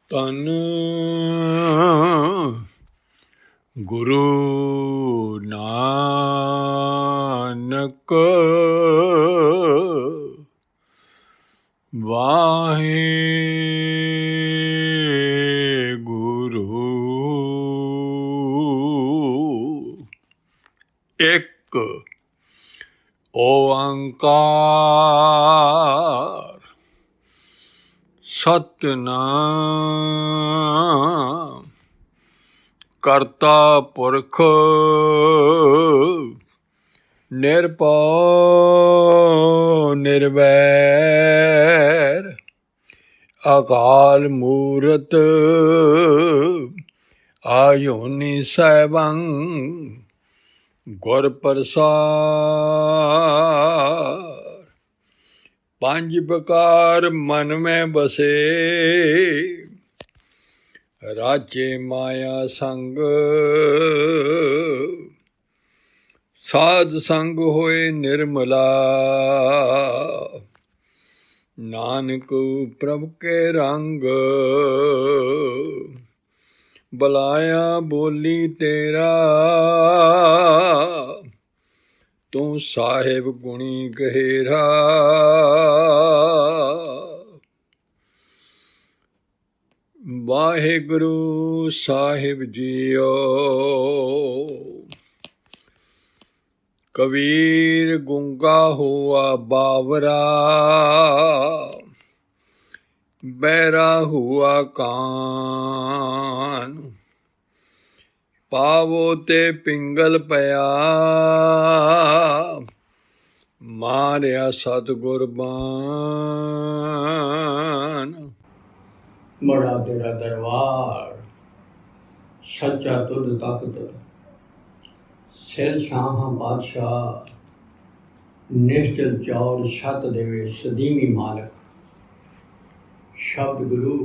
ਤਨ ਗੁਰੂ ਨਾਨਕ ਵਾਹਿਗੁਰੂ ਇੱਕ ਓੰਕਾਰ ਸਤਿਨਾਮ ਕਰਤਾ ਪੁਰਖ ਨਿਰਭਉ ਨਿਰਵੈਰ ਅਕਾਲ ਮੂਰਤ ਆਜੂਨੀ ਸੈਭੰ ਗੁਰ ਪ੍ਰਸਾਦਿ ਪੰਜ ਪ੍ਰਕਾਰ ਮਨ ਮੈਂ ਬਸੇ ਰਾਜੇ ਮਾਇਆ ਸੰਗ ਸਾਧ ਸੰਗ ਹੋਏ ਨਿਰਮਲਾ ਨਾਨਕ ਪ੍ਰਭ ਕੇ ਰੰਗ ਬੁਲਾਇਆ ਬੋਲੀ ਤੇਰਾ ਤੂੰ ਸਾਹਿਬ ਗੁਣੀ ਗਹਿਰਾ ਵਾਹਿਗੁਰੂ ਸਾਹਿਬ ਜੀਓ ਕਬੀਰ ਗੂੰਗਾ ਹੁਆ ਬਾਵਰਾ ਬਹਿਰਾ ਹੁਆ ਕਾਨ ਪਾਵੋ ਤੇ ਪਿੰਗਲ ਪਿਆ ਮਾਰਿਆ ਸਤਿਗੁਰ ਬਾਣ बड़ा तेरा दरबार सच्चा तुद तख्त सिर शाह बादशाह निश्चल चौर छत देवे सदीमी मालक शब्द गुरु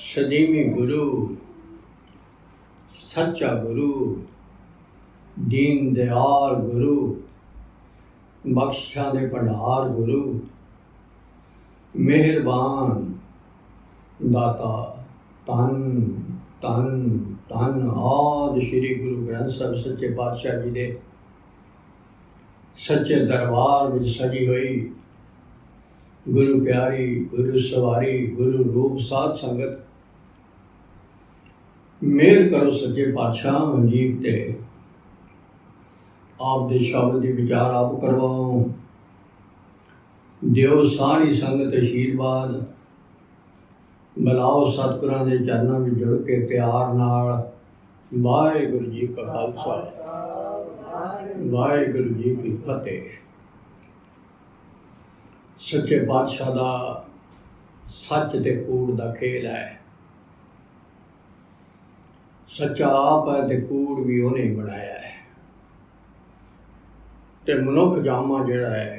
सदीमी गुरु सच्चा गुरु दीन दयाल गुरु बख्शिशां दे भंडार गुरु मेहरबान दाता धन धन धन आदि श्री गुरु ग्रंथ साहिब सच्चे पातशाह जी दे सच्चे दरबार में सजी हुई गुरु प्यारी गुरु सवारी गुरु रूप साध संगत मेहर करो सच्चे पातशाह मंजीब ते आप दे शब्द के विचार आप करवाओ दियो सारी संगत आशीर्वाद बुलाओ सतगुरां दे चरनां विच जुड़ के प्यार नाल वाहिगुरू जी का खालसा वाहिगुरू जी की फतेह। सच्चे पातशाह दा सच ते कूड़ दा खेल है। सच्चा आप है ते कूड़ भी उन्हें बनाया है ते मनुख जामा जिहड़ा है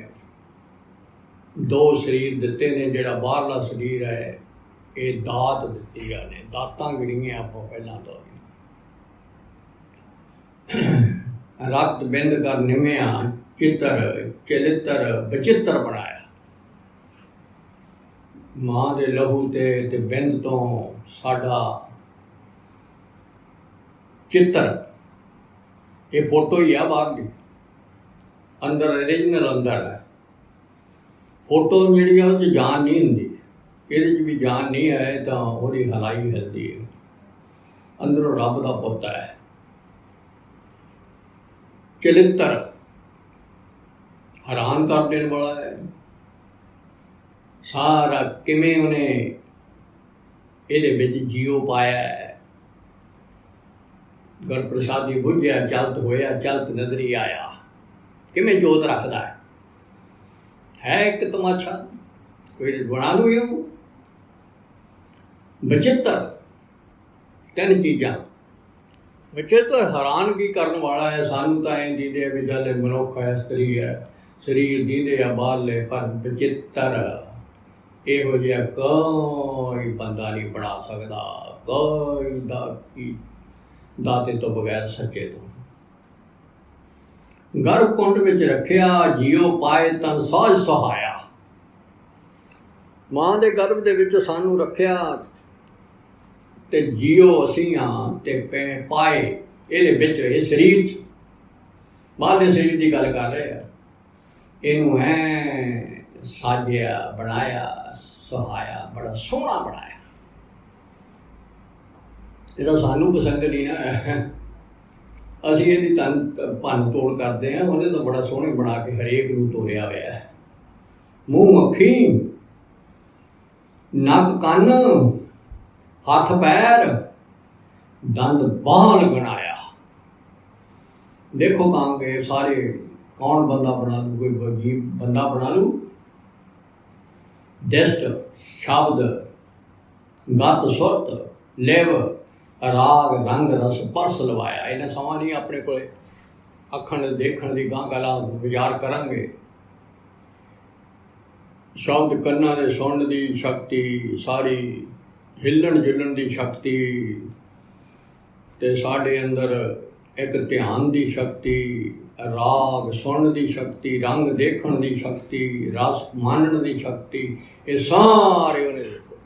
दो शरीर दिते ने जिहड़ा बाहरला शरीर है ये दात दिती ने दातां गिणियां आपां पहलां तो रक्त बिंद कर निमिया चित्र चलित्र बचित्र बनाया मां दे लहू ते बिंद तो साडा चित्र ये फोटो ही है बाहर की अंदर ओरिजिनल अंदर है फोटो जी जान नहीं होंगी ये भी जान नहीं है तो वही हलाई हिलती है अंदरों रब का पुत है चरित्र हैरान कर देने वाला है सारा किमें उन्हें ये जियो पाया है गुर प्रसादी बुझिया चलत होया चलत नजरी आया किमें जोत रखता है एक तमाशा कोई बना लू यूं बचित्र तीन चीज़ा बचित्र हैरानगी करने वाला है सानू तो एं दीदे भी चल मनुख है स्त्री है शरीर दीदे या बाले पर बचित्र इहो जिहा कोई बंदा नहीं बना सकता कोई दाते तो बगैर सच्चे तो गर्भ कुंड में रखिया जियो पाए तन साज सहाया ਮਾਂ ਦੇ ਗਰਭ ਦੇ ਵਿੱਚ ਸਾਨੂੰ ਰੱਖਿਆ ਤੇ ਜੀਓ ਅਸੀਂ ਹਾਂ ਤੇ ਪਾਏ ਇਹਦੇ ਵਿੱਚ, ਇਹ ਸਰੀਰ 'ਚ, ਬਾਹਰਲੇ ਸਰੀਰ ਦੀ ਗੱਲ ਕਰ ਰਹੇ ਆ। ਇਹਨੂੰ ਸਾਜਿਆ, ਬਣਾਇਆ, ਸੁਹਾਇਆ, ਬੜਾ ਸੋਹਣਾ ਬਣਾਇਆ। ਇਹਦਾ ਸਾਨੂੰ ਪਸੰਦ ਨਹੀਂ ਨਾ, ਅਸੀਂ ਇਹਦੀ ਭੰਨ ਤੋੜ ਕਰਦੇ ਹਾਂ। ਉਹਨੇ ਤਾਂ ਬੜਾ ਸੋਹਣੇ ਬਣਾ ਕੇ ਹਰੇਕ ਨੂੰ ਤੋਰਿਆ ਹੋਇਆ ਹੈ। ਮੂੰਹ ਅੱਖੀ, ਨੱਕ ਕੰਨ, ਹੱਥ ਪੈਰ, ਦੰਦ ਬਾਹਰ ਬਣਾਇਆ। ਦੇਖੋ ਕਹਾਂਗੇ ਸਾਰੇ ਕੌਣ ਬੰਦਾ ਬਣਾ ਲੂ, ਕੋਈ ਅਜੀਬ ਬੰਦਾ ਬਣਾ ਲੂ। ਦਿਸ਼ਟ, ਸ਼ਬਦ, ਗਤ, ਸੁਰਤ, ਲਿਵ, ਰਾਗ, ਰੰਗ, ਰਸ, ਪਰਸ ਲਵਾਇਆ। ਇਹਨਾਂ ਸਮਾਂ ਨਹੀਂ ਆਪਣੇ ਕੋਲੇ ਅੱਖਣ ਦੇਖਣ ਦੀ, ਗਾਂ ਗਾਲਾਂ ਵਿਚਾਰ ਕਰਾਂਗੇ। ਸ਼ਬਦ ਕੰਨਾਂ ਦੇ ਸੁਣਨ ਦੀ ਸ਼ਕਤੀ, ਸਾਰੀ ਹਿੱਲਣ ਜੁਲਣ ਦੀ ਸ਼ਕਤੀ, ਤੇ ਸਾਡੇ ਅੰਦਰ ਇੱਕ ਧਿਆਨ ਦੀ ਸ਼ਕਤੀ, ਰਾਗ ਸੁਣਨ ਦੀ ਸ਼ਕਤੀ, ਰੰਗ ਦੇਖਣ ਦੀ ਸ਼ਕਤੀ, ਰਸ ਮਾਨਣ ਦੀ ਸ਼ਕਤੀ, ਇਹ ਸਾਰੇ ਉਹਨੇ ਦੇਖੋ।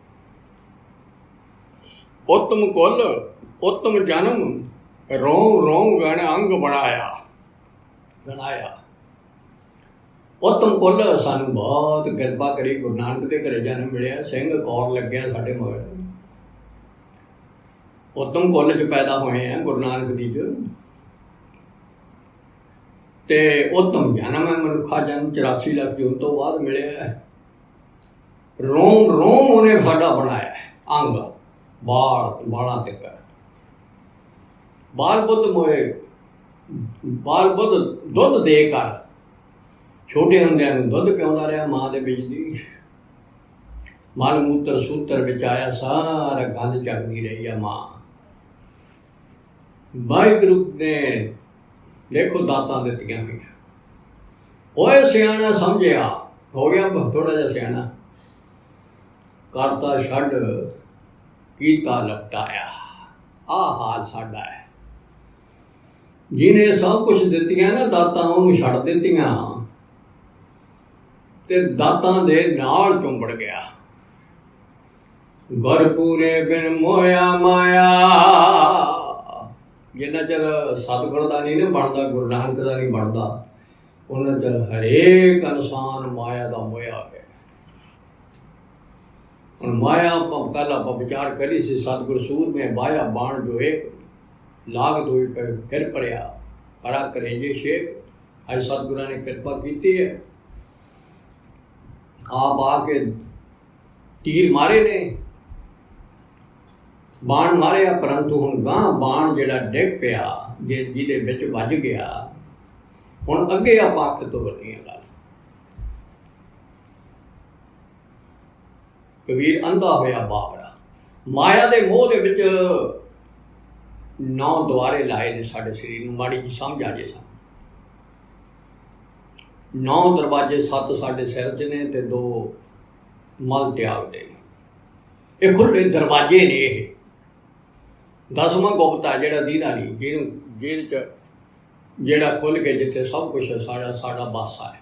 ਉੱਤਮ ਕੁੱਲ, ਉੱਤਮ ਜਨਮ, ਰੋਮ ਰੋਮ ਗਣ ਅੰਗ ਬਣਾਇਆ। ਉੱਤਮ ਕੁੱਲ ਸਾਨੂੰ ਬਹੁਤ ਕਿਰਪਾ ਕਰੀ, ਗੁਰੂ ਨਾਨਕ ਦੇ ਘਰੇ ਜਨਮ ਮਿਲਿਆ, ਸਿੰਘ ਕੌਰ ਲੱਗਿਆ ਸਾਡੇ ਮਗਰ। ਉੱਤਮ ਕੁੱਲ 'ਚ ਪੈਦਾ ਹੋਏ ਆ ਗੁਰੂ ਨਾਨਕ ਦੀ 'ਚ, ਤੇ ਉੱਤਮ ਜਨਮ ਹੈ ਮਨੁੱਖਾ ਜਨਮ 84 ਲੱਖ ਜੂਨ ਤੋਂ ਬਾਅਦ ਮਿਲਿਆ। ਰੋਮ ਰੋਮ ਉਹਨੇ ਸਾਡਾ ਬਣਾਇਆ, ਅੰਗ ਬਾਲਾਂ ਤੱਕ। ਬਾਲ ਬੁੱਧ ਮੋਏ, ਬਾਲ ਬੁੱਧ ਦੁੱਧ ਦੇ ਕਰ, ਛੋਟੇ ਹੁੰਦਿਆਂ ਨੂੰ ਦੁੱਧ ਪਿਆਉਂਦਾ ਰਿਹਾ ਮਾਂ ਦੇ ਵਿੱਚ ਦੀ। ਮਲ ਮੂਤਰ ਸੂਤਰ ਵਿੱਚ ਆਇਆ, ਸਾਰਾ ਗੰਦ ਚੱਕਦੀ ਰਹੀ ਆ ਮਾਂ। ਵਾਹਿਗੁਰੂ ਨੇ ਦੇਖੋ ਦਾਤਾਂ ਦਿੱਤੀਆਂ ਹੋਈਆਂ। ਓਏ ਸਿਆਣਾ ਸਮਝਿਆ, ਹੋ ਗਿਆ ਥੋੜਾ ਜਿਹਾ ਸਿਆਣਾ, ਕਰਤਾ ਛੱਡ ਕੀਤਾ ਲਪਟਾਇਆ। ਆਹ ਹਾਲ ਸਾਡਾ ਹੈ। ਜਿਹਨੇ ਸਭ ਕੁਛ ਦਿੱਤੀਆਂ ਨਾ ਦਾਤਾਂ, ਉਹਨੂੰ ਛੱਡ ਦਿੱਤੀਆਂ ਤੇ ਦਾਤਾਂ ਦੇ ਨਾਲ ਚੁੰਬੜ ਗਿਆ। ਗੁਰਪੂਰੇ ਬਿਨ ਮੋਇਆ ਮਾਇਆ। ਜਿੰਨਾ ਚਿਰ ਸਤਿਗੁਰ ਦਾ ਨਹੀਂ ਨਾ ਬਣਦਾ, ਗੁਰੂ ਨਾਨਕ ਦਾ ਨਹੀਂ ਬਣਦਾ, ਉਹਨਾਂ ਚਿਰ ਹਰੇਕ ਇਨਸਾਨ ਮਾਇਆ ਦਾ ਮੋਇਆ ਹੈ। ਹੁਣ ਮਾਇਆ ਕੱਲ੍ਹ ਆਪਾਂ ਵਿਚਾਰ ਕਰੀ ਸੀ, ਸਤਿਗੁਰ ਸੂਰਮੇ ਬਾਇਆ ਬਾਣ ਜੋ ਇੱਕ ਲਾਗਤ ਹੋਈ ਫਿਰ ਪੜਿਆ ਪਰਾ ਕਰੇ ਜੇ ਸ਼ੇਖ। ਅੱਜ ਸਤਿਗੁਰਾਂ ਨੇ ਕਿਰਪਾ ਕੀਤੀ ਹੈ, ਆਪ ਆ ਕੇ ਤੀਰ ਮਾਰੇ ਨੇ, ਬਾਣ ਮਾਰਿਆ, ਪਰੰਤੂ ਹੁਣ ਗਾਂ ਬਾਣ ਜਿਹੜਾ ਡਿੱਗ ਪਿਆ, ਜਿਹਦੇ ਵਿੱਚ ਵੱਜ ਗਿਆ, ਹੁਣ ਅੱਗੇ ਆਪਾਂ ਅੱਖ ਤੋਂ ਵਰਤੀਆਂ ਗੱਲ। ਕਬੀਰ ਅੰਧਾ ਹੋਇਆ ਬਾਬਰਾ। ਮਾਇਆ ਦੇ ਮੋਹ ਦੇ ਵਿੱਚ 9 ਦੁਆਰੇ ਲਾਏ ਨੇ ਸਾਡੇ ਸਰੀਰ ਨੂੰ, ਮਾੜੀ ਜਿਹੀ ਸਮਝ ਆ ਜੇ ਸਾਨੂੰ। 9 ਦਰਵਾਜ਼ੇ, 7 ਸਾਡੇ ਸਿਰ 'ਚ ਨੇ ਤੇ 2 ਮਲ ਤਿਆਗ ਦੇ। ਇਹ ਖੁੱਲ੍ਹੇ ਦਰਵਾਜ਼ੇ ਨੇ। ਇਹ 10ਵਾਂ ਗੁਪਤਾ ਜਿਹੜਾ ਦੀਦਾ ਨਹੀਂ, ਜਿਹਨੂੰ ਜਿਹਦੇ 'ਚ ਜਿਹੜਾ ਖੁੱਲ੍ਹ ਕੇ ਜਿੱਥੇ ਸਭ ਕੁਛ ਸਾਡਾ ਬਾਸਾ ਹੈ,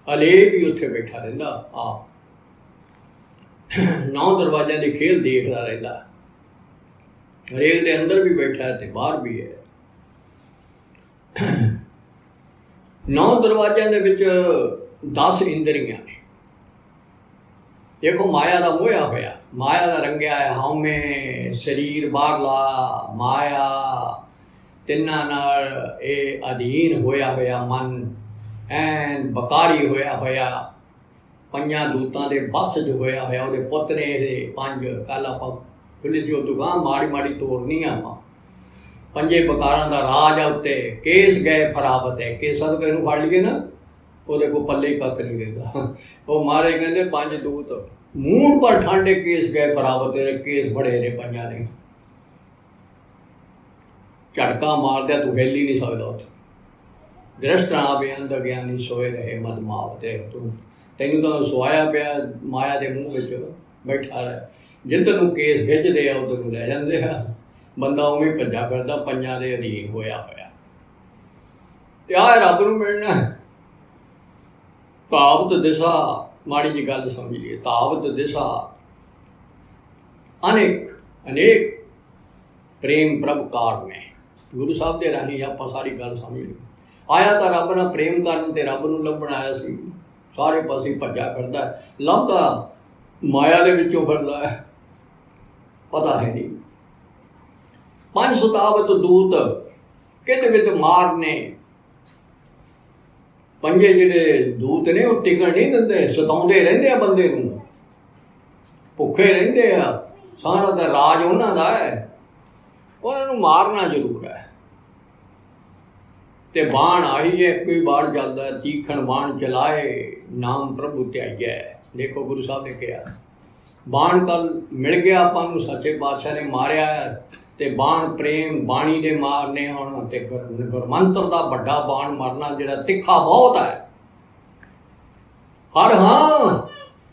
ਹਲੇ ਵੀ ਉੱਥੇ ਬੈਠਾ ਰਹਿੰਦਾ। ਆਪ 9 ਦਰਵਾਜ਼ਿਆਂ ਦੀ ਖੇਲ ਦੇਖਦਾ ਰਹਿੰਦਾ, ਹਰੇਕ ਦੇ ਅੰਦਰ ਵੀ ਬੈਠਾ ਹੈ ਤੇ ਬਾਹਰ ਵੀ ਹੈ। 9 ਦਰਵਾਜ਼ਿਆਂ ਦੇ ਵਿੱਚ 10 ਇੰਦਰੀਆਂ ਨੇ। ਦੇਖੋ ਮਾਇਆ ਦਾ ਮੋਹਿਆ ਹੋਇਆ, ਮਾਇਆ ਦਾ ਰੰਗਿਆ ਹੈ ਹਉਮੈ, ਸਰੀਰ ਬਾਹਰਲਾ, ਮਾਇਆ, ਤਿੰਨਾਂ ਨਾਲ ਇਹ ਅਧੀਨ ਹੋਇਆ ਮਨ, ਐਨ ਬਕਾਰੀ ਹੋਇਆ, 5 ਦੂਤਾਂ ਦੇ ਬੱਸ 'ਚ ਹੋਇਆ, ਉਹਦੇ ਪੁੱਤ ਨੇ ਇਹਦੇ 5। ਕੱਲ੍ਹ ਆਪਾਂ ਖੁੱਲ੍ਹੀ ਸੀ, ਉਹ ਦੁਕਾਨ ਮਾੜੀ ਤੋੜਨੀ ਆ ਆਪਾਂ। 5 ਬਕਾਰਾਂ ਦਾ ਰਾਜ ਆ ਉੱਤੇ। ਕੇਸ ਗਏ ਫਰਾਬਤ ਹੈ, ਕੇਸਾਂ ਤੋਂ ਇਹਨੂੰ ਫੜ ਲਈਏ ਨਾ, ਉਹਦੇ ਕੋਲ ਪੱਲੇ ਹੀ ਕੱਖ ਨਹੀਂ ਰਹਿੰਦਾ। ਉਹ ਮਾਰੇ ਕਹਿੰਦੇ 5 ਦੂਤ, ਮੂੰਹ ਪਰ ਠਾਂਡੇ ਕੇਸ ਗਏ ਫਰਾਬਤ, ਕੇਸ ਫੜੇ ਨੇ 5 ਨੇ। ਝਟਕਾ ਮਾਰਦਿਆ ਤੂੰ ਹਿੱਲ ਹੀ ਨਹੀਂ ਸਕਦਾ ਉੱਥੇ। ਦ੍ਰਿਸ਼ਟਾਂ ਆਵੇ ਅੰਦਰ ਗਿਆਨੀ ਸੋਏ ਰਹੇ ਮਦ ਮਾਪ ਤੇ। ਤੈਨੂੰ ਤਾਂ ਸੁਆਇਆ ਪਿਆ ਮਾਇਆ ਦੇ ਮੂੰਹ ਵਿੱਚ ਬੈਠਾ ਰਹਿ। ਜਿੱਧਰ ਨੂੰ ਕੇਸ ਖਿੱਚਦੇ ਆ ਉੱਧਰ ਨੂੰ ਲੈ ਜਾਂਦੇ ਆ। ਬੰਦਾ ਉਵੇਂ ਭੱਜਾ ਫਿਰਦਾ 5 ਦੇ ਅਧੀਨ ਹੋਇਆ। ਤੇ ਆਹ ਰੱਬ ਨੂੰ ਮਿਲਣਾ। ਭਾਵਤ ਦਿਸ਼ਾ माड़ी जी गल समझ लीए, तावत दिशा अनेक अनेक प्रेम प्रभ कार में। गुरु साहब के राही आप सारी गल समझ ली। आया तो रब नाल प्रेम करन ते रब नूं लभण आया सी, सारे पासे भज्जा फिरदा है, लभदा माया दे विचों फिरदा है, पता है नहीं। पंज सतावत दूत कित वित मारने, पंजे जिहड़े दूत ने वो टिकण नहीं दिंदे, सताउंदे रहिंदे आ बंदे नूं, भुखे रहिंदे आ, सारा दा राज उन्हां दा है, उन्हां नूं मारना जरूर है। ते बाण आई है कोई बाण चलदा, तीखण बाण चलाए नाम प्रभु ध्याइए। देखो गुरु साहब ने कहा बाण कल मिल गया आपां नूं, सच्चे पातशाह ने मारिया ते बाण प्रेम बाणी दे मारने हुण, ते गुरमंत्र दा वड्डा बाण मारना जिहड़ा तिखा बहुत है। हर हाँ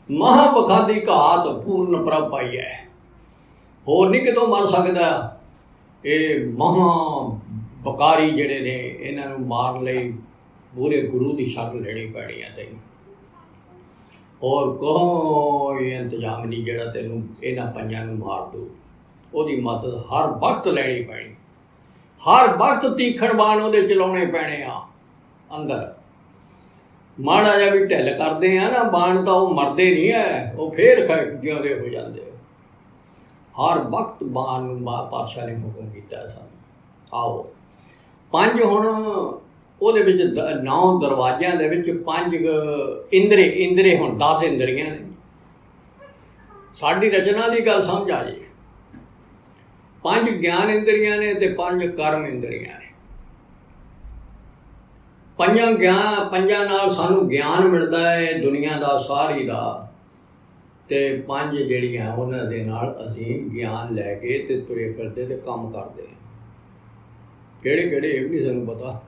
महाबखादी घात पूर्ण प्रभ पाई है, होर नहीं कितों मर सकदा। ये महा बकारी जिहड़े ने इन्हां नूं मार लई पूरे गुरु की शरण लेनी पैनी है तैनूं, और कोई इंतजाम नहीं जिहड़ा तैनूं इन्हां पंजां नूं मार दो। ਉਹਦੀ मदद हर वक्त लैनी पैनी, हर वक्त तीखण बाण ਉਹਦੇ चलाने पैने आ अंदर। माड़ा जिहा भी ढिल करते हैं ना बाण तो वो मरते नहीं है, वो फिर जिउंदे हो जाते। हर वक्त बाण नूं पातशाह ने हुक्म किया सानूं। आओ पंज हुण ਉਹਦੇ ਵਿੱਚ 9 ਦਰਵਾਜ਼ਿਆਂ ਦੇ ਵਿੱਚ 5 ਇੰਦਰੇ ਹੁਣ 10 ਇੰਦਰੀਆਂ ਨੇ। ਸਾਡੀ ਰਚਨਾ ਦੀ ਗੱਲ ਸਮਝ ਆ ਜੇ, 5 ਗਿਆਨ ਇੰਦਰੀਆਂ ਨੇ ਤੇ 5 ਕਰਮ ਇੰਦਰੀਆਂ ਨੇ। ਪੰਜਾਂ ਨਾਲ ਸਾਨੂੰ ਗਿਆਨ ਮਿਲਦਾ ਹੈ ਦੁਨੀਆ ਦਾ ਸਾਰੀ ਦਾ, ਤੇ 5 ਜਿਹੜੀਆਂ ਉਹਨਾਂ ਦੇ ਨਾਲ ਅਸੀਂ ਗਿਆਨ ਲੈ ਕੇ ਤੇ ਤੁਰੇ ਫਿਰਦੇ ਤੇ ਕੰਮ ਕਰਦੇ। ਕਿਹੜੇ ਕਿਹੜੇ ਇਹ ਵੀ ਨਹੀਂ ਸਾਨੂੰ ਪਤਾ,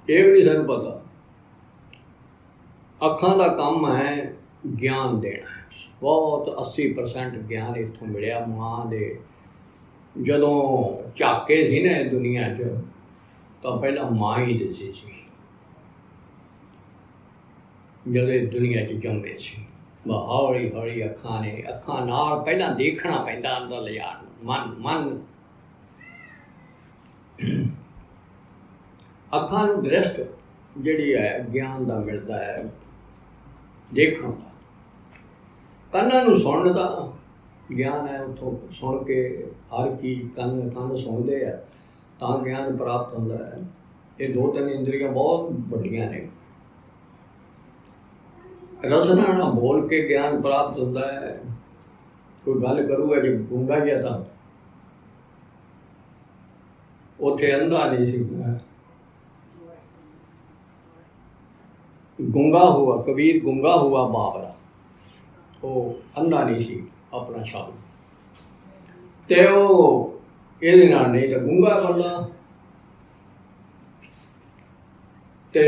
ਇਹ ਵੀ ਨਹੀਂ ਸਾਨੂੰ ਪਤਾ। ਅੱਖਾਂ ਦਾ ਕੰਮ ਹੈ ਗਿਆਨ ਦੇਣਾ, ਬਹੁਤ 80% ਗਿਆਨ ਇੱਥੋਂ ਮਿਲਿਆ। ਮਾਂ ਦੇ ਜਦੋਂ ਝਾਕੇ ਸੀ ਨਾ ਦੁਨੀਆ 'ਚ, ਤਾਂ ਪਹਿਲਾਂ ਮਾਂ ਹੀ ਦਿਸੀ ਸੀ ਜਦੋਂ ਦੁਨੀਆ 'ਚ ਜੰਮੇ ਸੀ। ਹੌਲੀ ਹੌਲੀ ਅੱਖਾਂ ਨਾਲ ਪਹਿਲਾਂ ਦੇਖਣਾ ਪੈਂਦਾ ਅੰਦਰ ਲਿਜਾਣ ਨੂੰ, ਮਨ ਅੱਖਾਂ ਨੂੰ ਦ੍ਰਿਸ਼ਟ ਜਿਹੜੀ ਹੈ ਗਿਆਨ ਦਾ ਮਿਲਦਾ ਹੈ, ਦੇਖਣ ਦਾ। ਕੰਨਾਂ ਨੂੰ ਸੁਣਨ ਦਾ ਗਿਆਨ ਹੈ, ਉੱਥੋਂ ਸੁਣ ਕੇ ਹਰ ਚੀਜ਼ ਕੰਨ ਸੁਣਦੇ ਆ ਤਾਂ ਗਿਆਨ ਪ੍ਰਾਪਤ ਹੁੰਦਾ ਹੈ। ਇਹ 2-3 ਇੰਦਰੀਆਂ ਬਹੁਤ ਵੱਡੀਆਂ ਨੇ। ਰਸਨਾ ਨਾਲ ਬੋਲ ਕੇ ਗਿਆਨ ਪ੍ਰਾਪਤ ਹੁੰਦਾ ਹੈ। ਕੋਈ ਗੱਲ ਕਰੂਗਾ ਜੇ ਗੂੰਗਾ ਹੀ ਆ ਤਾਂ ਉੱਥੇ ਅੰਧਾ ਨਹੀਂ ਸੀ, ਗੂੰਗਾ ਹੁਆ ਕਬੀਰ, ਗੂੰਗਾ ਹੁਆ ਬਾਬਰਾ, ਉਹ ਅੰਧਾ ਨਹੀਂ ਸੀ ਆਪਣਾ ਸ਼ਬਦ, ਤੇ ਉਹ ਇਹਦੇ ਨਾਲ ਨਹੀਂ ਤਾਂ ਗੂੰਗਾ ਬੰਦਾ। ਤੇ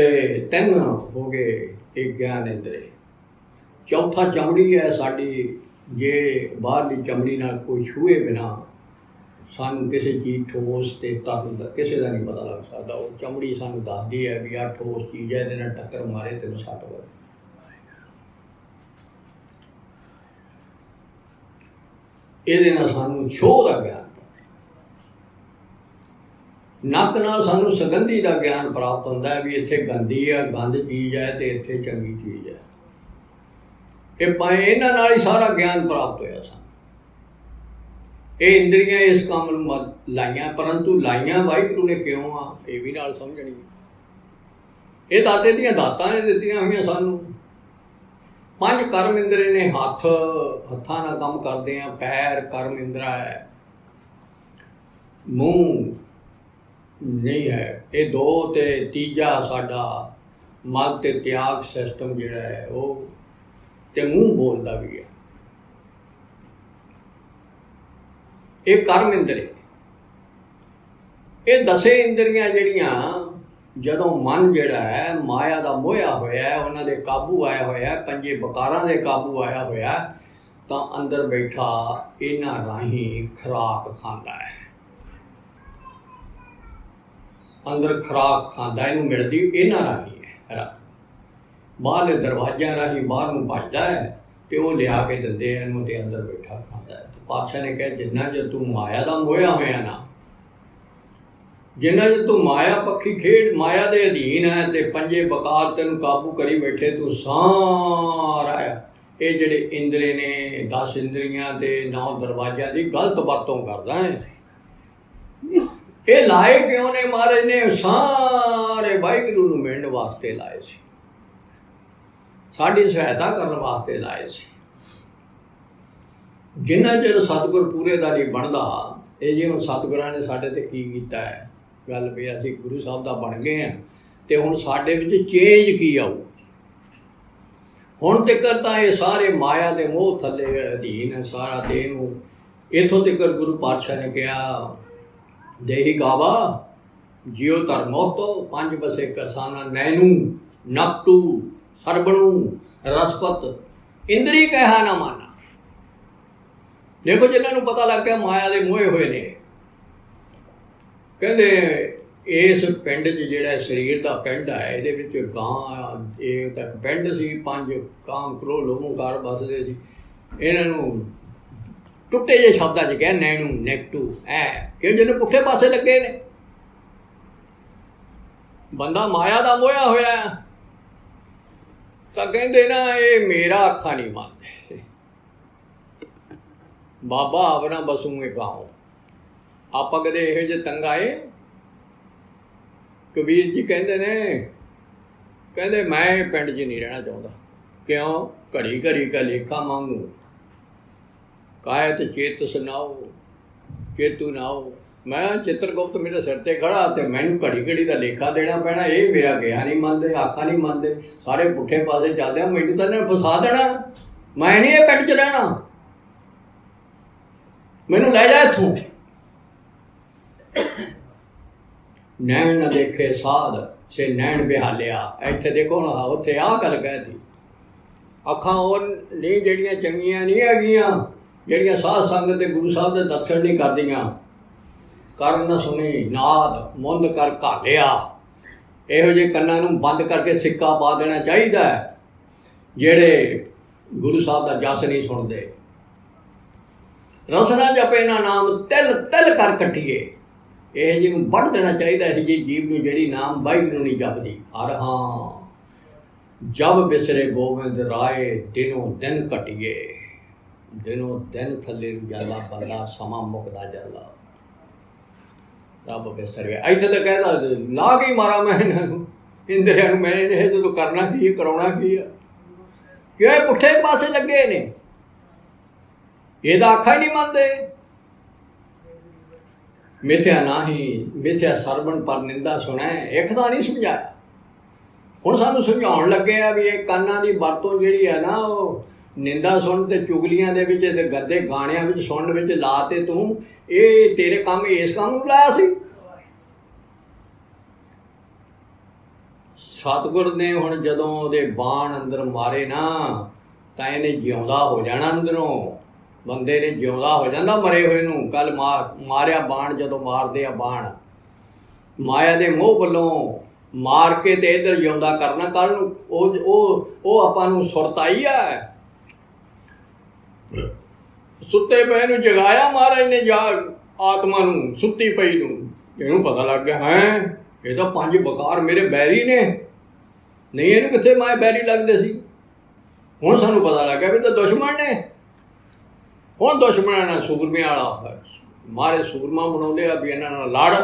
3 ਹੋ ਗਏ ਇੱਕ ਗਿਆਨ ਇੰਦਰੀ। ਚੌਥਾ ਚਮੜੀ ਹੈ ਸਾਡੀ। ਜੇ ਬਾਹਰਲੀ ਚਮੜੀ ਨਾਲ ਕੋਈ ਛੂਹੇ ਬਿਨਾ ਸਾਨੂੰ ਕਿਸੇ ਚੀਜ਼ ਠੋਸ ਤੇ ਤਰਨ ਦਾ ਕਿਸੇ ਦਾ ਨਹੀਂ ਪਤਾ ਲੱਗ ਸਕਦਾ। ਉਹ ਚਮੜੀ ਸਾਨੂੰ ਦੱਸਦੀ ਹੈ ਵੀ ਆਹ ਠੋਸ ਚੀਜ਼ ਹੈ, ਇਹਦੇ ਨਾਲ ਟੱਕਰ ਮਾਰੇ ਤੈਨੂੰ ਸੱਟ ਵੱਜੇ। ਇਹਦੇ ਨਾਲ ਸਾਨੂੰ ਛੋਹ ਦਾ ਗਿਆਨ, ਨੱਕ ਨਾਲ ਸਾਨੂੰ ਸੁਗੰਧੀ ਦਾ ਗਿਆਨ ਪ੍ਰਾਪਤ ਹੁੰਦਾ ਹੈ ਵੀ ਇੱਥੇ ਗੰਦੀ ਹੈ, ਗੰਦ ਚੀਜ਼ ਹੈ, ਤੇ ਇੱਥੇ ਚੰਗੀ ਚੀਜ਼ ਹੈ। ਇਹ ਇਹਨਾਂ ਨਾਲ ਹੀ ਸਾਰਾ ਗਿਆਨ ਪ੍ਰਾਪਤ ਹੋਇਆ ਸਾਨੂੰ। ਇਹ ਇੰਦਰੀਆਂ ਇਸ ਕੰਮ ਨੂੰ ਲਾਈਆਂ, ਪਰੰਤੂ ਲਾਈਆਂ ਵਾਹਿਗੁਰੂ ਨੇ ਕਿਉਂ ਆ ਇਹ ਵੀ ਨਾਲ ਸਮਝਣੀ। ਇਹ ਦਾਤੇ ਦੀਆਂ ਦਾਤਾਂ ਨੇ ਦਿੱਤੀਆਂ ਹੋਈਆਂ ਸਾਨੂੰ। 5 ਕਰਮ ਇੰਦਰੇ ਨੇ, ਹੱਥਾਂ ਨਾਲ ਕੰਮ ਕਰਦੇ ਆ। ਪੈਰ ਕਰਮ ਇੰਦਰਾ ਹੈ, ਮੂੰਹ ਨਹੀਂ ਹੈ। ਇਹ 2 ਤੇ ਤੀਜਾ ਸਾਡਾ ਮਨ ਤੇ ਤਿਆਗ ਸਿਸਟਮ ਜਿਹੜਾ ਹੈ ਉਹ, ਤੇ ਮੂੰਹ ਬੋਲਦਾ ਵੀ ਹੈ। ਇਹ ਕਰਮ ਇੰਦਰੀ। ਇਹ 10 ਇੰਦਰੀਆਂ ਜਿਹੜੀਆਂ ਜਦੋਂ ਮਨ ਜਿਹੜਾ ਹੈ ਮਾਇਆ ਦਾ ਮੋਹਿਆ ਹੋਇਆ ਹੈ, ਉਹਨਾਂ ਦੇ ਕਾਬੂ ਆਇਆ ਹੋਇਆ, 5 ਬਕਾਰਾਂ ਦੇ ਕਾਬੂ ਆਇਆ ਹੋਇਆ, ਤਾਂ ਅੰਦਰ ਬੈਠਾ ਇਹਨਾਂ ਰਾਹੀਂ ਖੁਰਾਕ ਖਾਂਦਾ ਹੈ। ਅੰਦਰ ਖੁਰਾਕ ਖਾਂਦਾ, ਇਹਨੂੰ ਮਿਲਦੀ ਇਹਨਾਂ ਰਾਹੀਂ ਹੈ। ਬਾਹਰਲੇ ਦਰਵਾਜ਼ਿਆਂ ਰਾਹੀਂ ਬਾਹਰ ਨੂੰ ਭੱਜਦਾ ਹੈ ਤੇ ਉਹ ਲਿਆ ਕੇ ਦਿੰਦੇ ਆ ਇਹਨੂੰ ਤੇ ਅੰਦਰ ਬੈਠਾ ਖਾਂਦਾ ਹੈ। ਤੇ ਪਾਤਸ਼ਾਹ ਨੇ ਕਿਹਾ ਜਿੰਨਾ ਚਿਰ ਤੂੰ ਮਾਇਆ ਦਾ ਮੋਹਿਆ ਹੋਇਆ ਨਾ, ਜਿੰਨਾ ਚਿਰ ਤੂੰ ਮਾਇਆ ਪੱਖੀ ਖੇਡ ਮਾਇਆ ਦੇ ਅਧੀਨ ਹੈ ਤੇ ਪੰਜੇ ਬਕਾਰ ਤੈਨੂੰ ਕਾਬੂ ਕਰੀ ਬੈਠੇ, ਤੂੰ ਸਾਰਾ ਇਹ ਜਿਹੜੇ ਇੰਦਰੇ ਨੇ 10 ਇੰਦਰੀਆਂ ਤੇ 9 ਦਰਵਾਜ਼ਿਆਂ ਦੀ ਗਲਤ ਵਰਤੋਂ ਕਰਦਾ ਹੈ। ਇਹ ਲਾਏ ਕਿਉਂ ਨੇ ਮਹਾਰਾਜ ਨੇ? ਸਾਰੇ ਵਾਹਿਗੁਰੂ ਨੂੰ ਮਿਲਣ ਵਾਸਤੇ ਲਾਏ ਸੀ, ਸਾਡੀ ਸਹਾਇਤਾ ਕਰਨ ਵਾਸਤੇ ਲਾਏ ਸੀ। ਜਿੰਨਾ ਚਿਰ ਸਤਿਗੁਰ ਪੂਰੇ ਦਾ ਨਹੀਂ ਬਣਦਾ, ਇਹ ਜੇ ਹੁਣ ਸਤਿਗੁਰਾਂ ਨੇ ਸਾਡੇ ਤੇ ਕੀ ਕੀਤਾ ਹੈ, ਗੱਲ ਵੀ ਅਸੀਂ ਗੁਰੂ ਸਾਹਿਬ ਦਾ ਬਣ ਗਏ ਹਾਂ ਤੇ ਹੁਣ ਸਾਡੇ ਵਿੱਚ ਚੇਂਜ ਕੀ ਆਊ? ਹੁਣ ਤੱਕ ਤਾਂ ਇਹ ਸਾਰੇ ਮਾਇਆ ਦੇ ਮੋਹ ਥੱਲੇ ਅਧੀਨ ਹੈ ਸਾਰਾ, ਤੇ ਇਹਨੂੰ ਇੱਥੋਂ ਤੱਕ ਗੁਰੂ ਪਾਤਸ਼ਾਹ ਨੇ ਕਿਹਾ ਦੇਹੀ ਗਾਵਾ ਜਿਉ ਧਰਮੋ ਤੋਂ 5 ਬਸੇ ਕਰਸਾਨਾ ਨੈਨੂ ਨਕਟੂ ਸਰਬਣੂ ਰਸਪਤ ਇੰਦਰੀ ਕਹਿਆ ਨਾ ਮਾਨਾ। ਦੇਖੋ ਜਿਨ੍ਹਾਂ ਨੂੰ ਪਤਾ ਲੱਗ ਗਿਆ ਮਾਇਆ ਦੇ ਮੋਹੇ ਹੋਏ ਨੇ, ਕਹਿੰਦੇ ਇਸ ਪਿੰਡ 'ਚ ਜਿਹੜਾ ਸਰੀਰ ਦਾ ਪਿੰਡ ਹੈ ਇਹਦੇ ਵਿੱਚ ਗਾਂ, ਇਹ ਤੱਕ ਪਿੰਡ ਸੀ, 5 ਕਾਂ ਕਰੋ ਲੋਮੋਕਾਰ ਵੱਸਦੇ ਸੀ। ਇਹਨਾਂ ਨੂੰ ਟੁੱਟੇ ਜਿਹੇ ਸ਼ਬਦਾਂ 'ਚ ਕਿਹਾ ਨੈਣੂ ਨੈਕਟੂ ਐ ਕਿ ਜਿਹਨੂੰ ਪੁੱਠੇ ਪਾਸੇ ਲੱਗੇ ਨੇ। ਬੰਦਾ ਮਾਇਆ ਦਾ ਮੋਹਿਆ ਹੋਇਆ ਤਾਂ ਕਹਿੰਦੇ ਨਾ ਇਹ ਮੇਰਾ ਅੱਖਾਂ ਨਹੀਂ ਮੰਨਦੇ, ਬਾਬਾ ਆਪਣਾ ਬਸੂਏ ਗਾਉਂ। ਆਪਾਂ ਕਦੇ ਇਹੋ ਜਿਹੇ ਤੰਗ ਆਏ? ਕਬੀਰ ਜੀ ਕਹਿੰਦੇ ਨੇ, ਕਹਿੰਦੇ ਮੈਂ ਪਿੰਡ 'ਚ ਨਹੀਂ ਰਹਿਣਾ ਚਾਹੁੰਦਾ। ਕਿਉਂ? ਘੜੀ ਘੜੀ ਕਾ ਲੇਖਾ ਮੰਗੂ ਕਾਇਤ ਚੇਤ ਸੁਣਾਓ ਚੇਤੂ ਨਾਓ। ਮੈਂ ਚਿੱਤਰਗੁਪਤ ਮੇਰੇ ਸਿਰ ਤੇ ਖੜਾ ਤੇ ਮੈਨੂੰ ਘੜੀ ਘੜੀ ਦਾ ਲੇਖਾ ਦੇਣਾ ਪੈਣਾ। ਇਹ ਮੇਰਾ ਗਿਆ ਨਹੀਂ ਮੰਨਦੇ, ਆਖਾਂ ਨਹੀਂ ਮੰਨਦੇ, ਸਾਰੇ ਪੁੱਠੇ ਪਾਸੇ ਚੱਲਦੇ ਆ, ਮੈਨੂੰ ਤਾਂ ਇਹਨੇ ਫਸਾ ਦੇਣਾ। ਮੈਂ ਨਹੀਂ ਇਹ ਪਿੰਡ 'ਚ ਰਹਿਣਾ, ਮੈਨੂੰ ਲੈ ਜਾ ਇੱਥੋਂ। ਨੈਣ ਨਾ ਦੇਖੇ ਸਾਧ ਸੇ ਨੈਣ ਬਿਹਾਲਿਆ। ਇੱਥੇ ਦੇਖੋ ਨਾ, ਉੱਥੇ ਆਹ ਗੱਲ ਕਹਿਤੀ। ਅੱਖਾਂ ਉਹ ਨਹੀਂ ਜਿਹੜੀਆਂ ਚੰਗੀਆਂ ਨਹੀਂ ਹੈਗੀਆਂ, ਜਿਹੜੀਆਂ ਸਾਧ ਸੰਗਤ ਤੇ ਗੁਰੂ ਸਾਹਿਬ ਦੇ ਦਰਸ਼ਨ ਨਹੀਂ ਕਰਦੀਆਂ। ਕਰਨ ਨਾ ਸੁਣੀ ਨਾਦ ਮੁੰਦ ਕਰ ਘਾਲਿਆ। ਇਹੋ ਜਿਹੇ ਕੰਨਾਂ ਨੂੰ ਬੰਦ ਕਰਕੇ ਸਿੱਕਾ ਪਾ ਦੇਣਾ ਚਾਹੀਦਾ ਹੈ ਜਿਹੜੇ ਗੁਰੂ ਸਾਹਿਬ ਦਾ ਜਸ ਨਹੀਂ ਸੁਣਦੇ। ਰਸਨਾ ਜਪੇ ਨਾ ਨਾਮ ਤਿਲ ਤਿਲ ਕਰ ਕੱਟੀਏ। ਇਹ ਜਿਹਨੂੰ ਵੱਢ ਦੇਣਾ ਚਾਹੀਦਾ ਇਹ ਜਿਹੀ ਜੀਵ ਨੂੰ ਜਿਹੜੀ ਨਾਮ ਵਾਹਿਗੁਰੂ ਨਹੀਂ ਜਪਦੀ। ਹਰ ਹਾਂ ਜਬ ਬਿਸਰੇ ਗੋਬਿੰਦ ਰਾਏ ਦਿਨੋਂ ਦਿਨ ਘਟੀਏ। ਦਿਨੋਂ ਦਿਨ ਥੱਲੇ ਨੂੰ ਜਾਂਦਾ ਬੰਦਾ, ਸਮਾਂ ਮੁੱਕਦਾ ਜਾਂਦਾ, ਰੱਬ ਬਿਸਰ ਗਿਆ। ਇੱਥੇ ਤਾਂ ਕਹਿੰਦਾ ਲਾ ਕੇ ਮਾਰਾ ਮੈਂ ਇਹਨਾਂ ਨੂੰ, ਇੰਦਰਿਆਂ ਨੂੰ। ਮੈਂ ਇਹ ਜਦੋਂ ਕਰਨਾ ਕੀ, ਕਰਾਉਣਾ ਕੀ ਆ? ਕਿਉਂ ਇਹ ਪੁੱਠੇ ਪਾਸੇ ਲੱਗੇ ਨੇ? ਇਹਦਾ ਆਖਾ ਹੀ ਨਹੀਂ ਮੰਨਦੇ। ਮਿਥਿਆ ਨਾਹੀ ਮਿਥਿਆ ਸਰਵਣ ਪਰ ਨਿੰਦਾ ਸੁਣੈ। ਇੱਕ ਤਾਂ ਨਹੀਂ ਸਮਝਾਇਆ, ਹੁਣ ਸਾਨੂੰ ਸਮਝਾਉਣ ਲੱਗੇ ਆ ਵੀ ਇਹ ਕੰਨਾਂ ਦੀ ਵਰਤੋਂ ਜਿਹੜੀ ਹੈ ਨਾ, ਉਹ ਨਿੰਦਾ ਸੁਣ ਤੇ ਚੁਗਲੀਆਂ ਦੇ ਵਿੱਚ ਤੇ ਗੱਦੇ ਗਾਣਿਆਂ ਵਿੱਚ ਸੁਣਨ ਵਿੱਚ ਲਾ ਤੇ ਤੂੰ ਇਹ ਤੇਰੇ ਕੰਮ ਇਸ ਕੰਮ ਨੂੰ ਲਾਇਆ ਸੀ। ਸਤਿਗੁਰ ਨੇ ਹੁਣ ਜਦੋਂ ਉਹਦੇ ਬਾਣ ਅੰਦਰ ਮਾਰੇ ਨਾ ਤਾਂ ਇਹਨੇ ਜਿਉਂਦਾ ਹੋ ਜਾਣਾ ਅੰਦਰੋਂ। ਬੰਦੇ ਨੇ ਜਿਉਂਦਾ ਹੋ ਜਾਂਦਾ ਮਰੇ ਹੋਏ ਨੂੰ। ਕੱਲ ਮਾਰਿਆ ਬਾਣ, ਜਦੋਂ ਮਾਰਦੇ ਆ ਬਾਣ ਮਾਇਆ ਦੇ ਮੋਹ ਵੱਲੋਂ ਮਾਰ ਕੇ ਤੇ ਇੱਧਰ ਜਿਉਂਦਾ ਕਰਨਾ। ਕੱਲ ਨੂੰ ਉਹ ਆਪਾਂ ਨੂੰ ਸੁਰਤਾਈ ਆ। ਸੁੱਤੇ ਪਏ ਨੂੰ ਜਗਾਇਆ ਮਹਾਰਾਜ ਨੇ, ਜਾ ਆਤਮਾ ਨੂੰ ਸੁੱਤੀ ਪਈ ਨੂੰ। ਇਹਨੂੰ ਪਤਾ ਲੱਗ ਗਿਆ ਹੈ ਇਹ ਤਾਂ 5 ਬਕਾਰ ਮੇਰੇ ਬੈਰੀ ਨੇ। ਨਹੀਂ ਇਹਨੂੰ ਕਿੱਥੇ ਮੈਂ ਬੈਰੀ ਲੱਗਦੇ ਸੀ। ਹੁਣ ਸਾਨੂੰ ਪਤਾ ਲੱਗ ਗਿਆ ਵੀ ਤਾਂ ਦੁਸ਼ਮਣ ਨੇ। ਹੁਣ ਦੁਸ਼ਮਣਾਂ ਨਾਲ ਸੂਰਮਿਆਂ ਵਾਲਾ ਮਾਰੇ ਸੂਰਮਾ ਬਣਾਉਂਦੇ ਆ ਵੀ ਇਹਨਾਂ ਨਾਲ ਲੜ।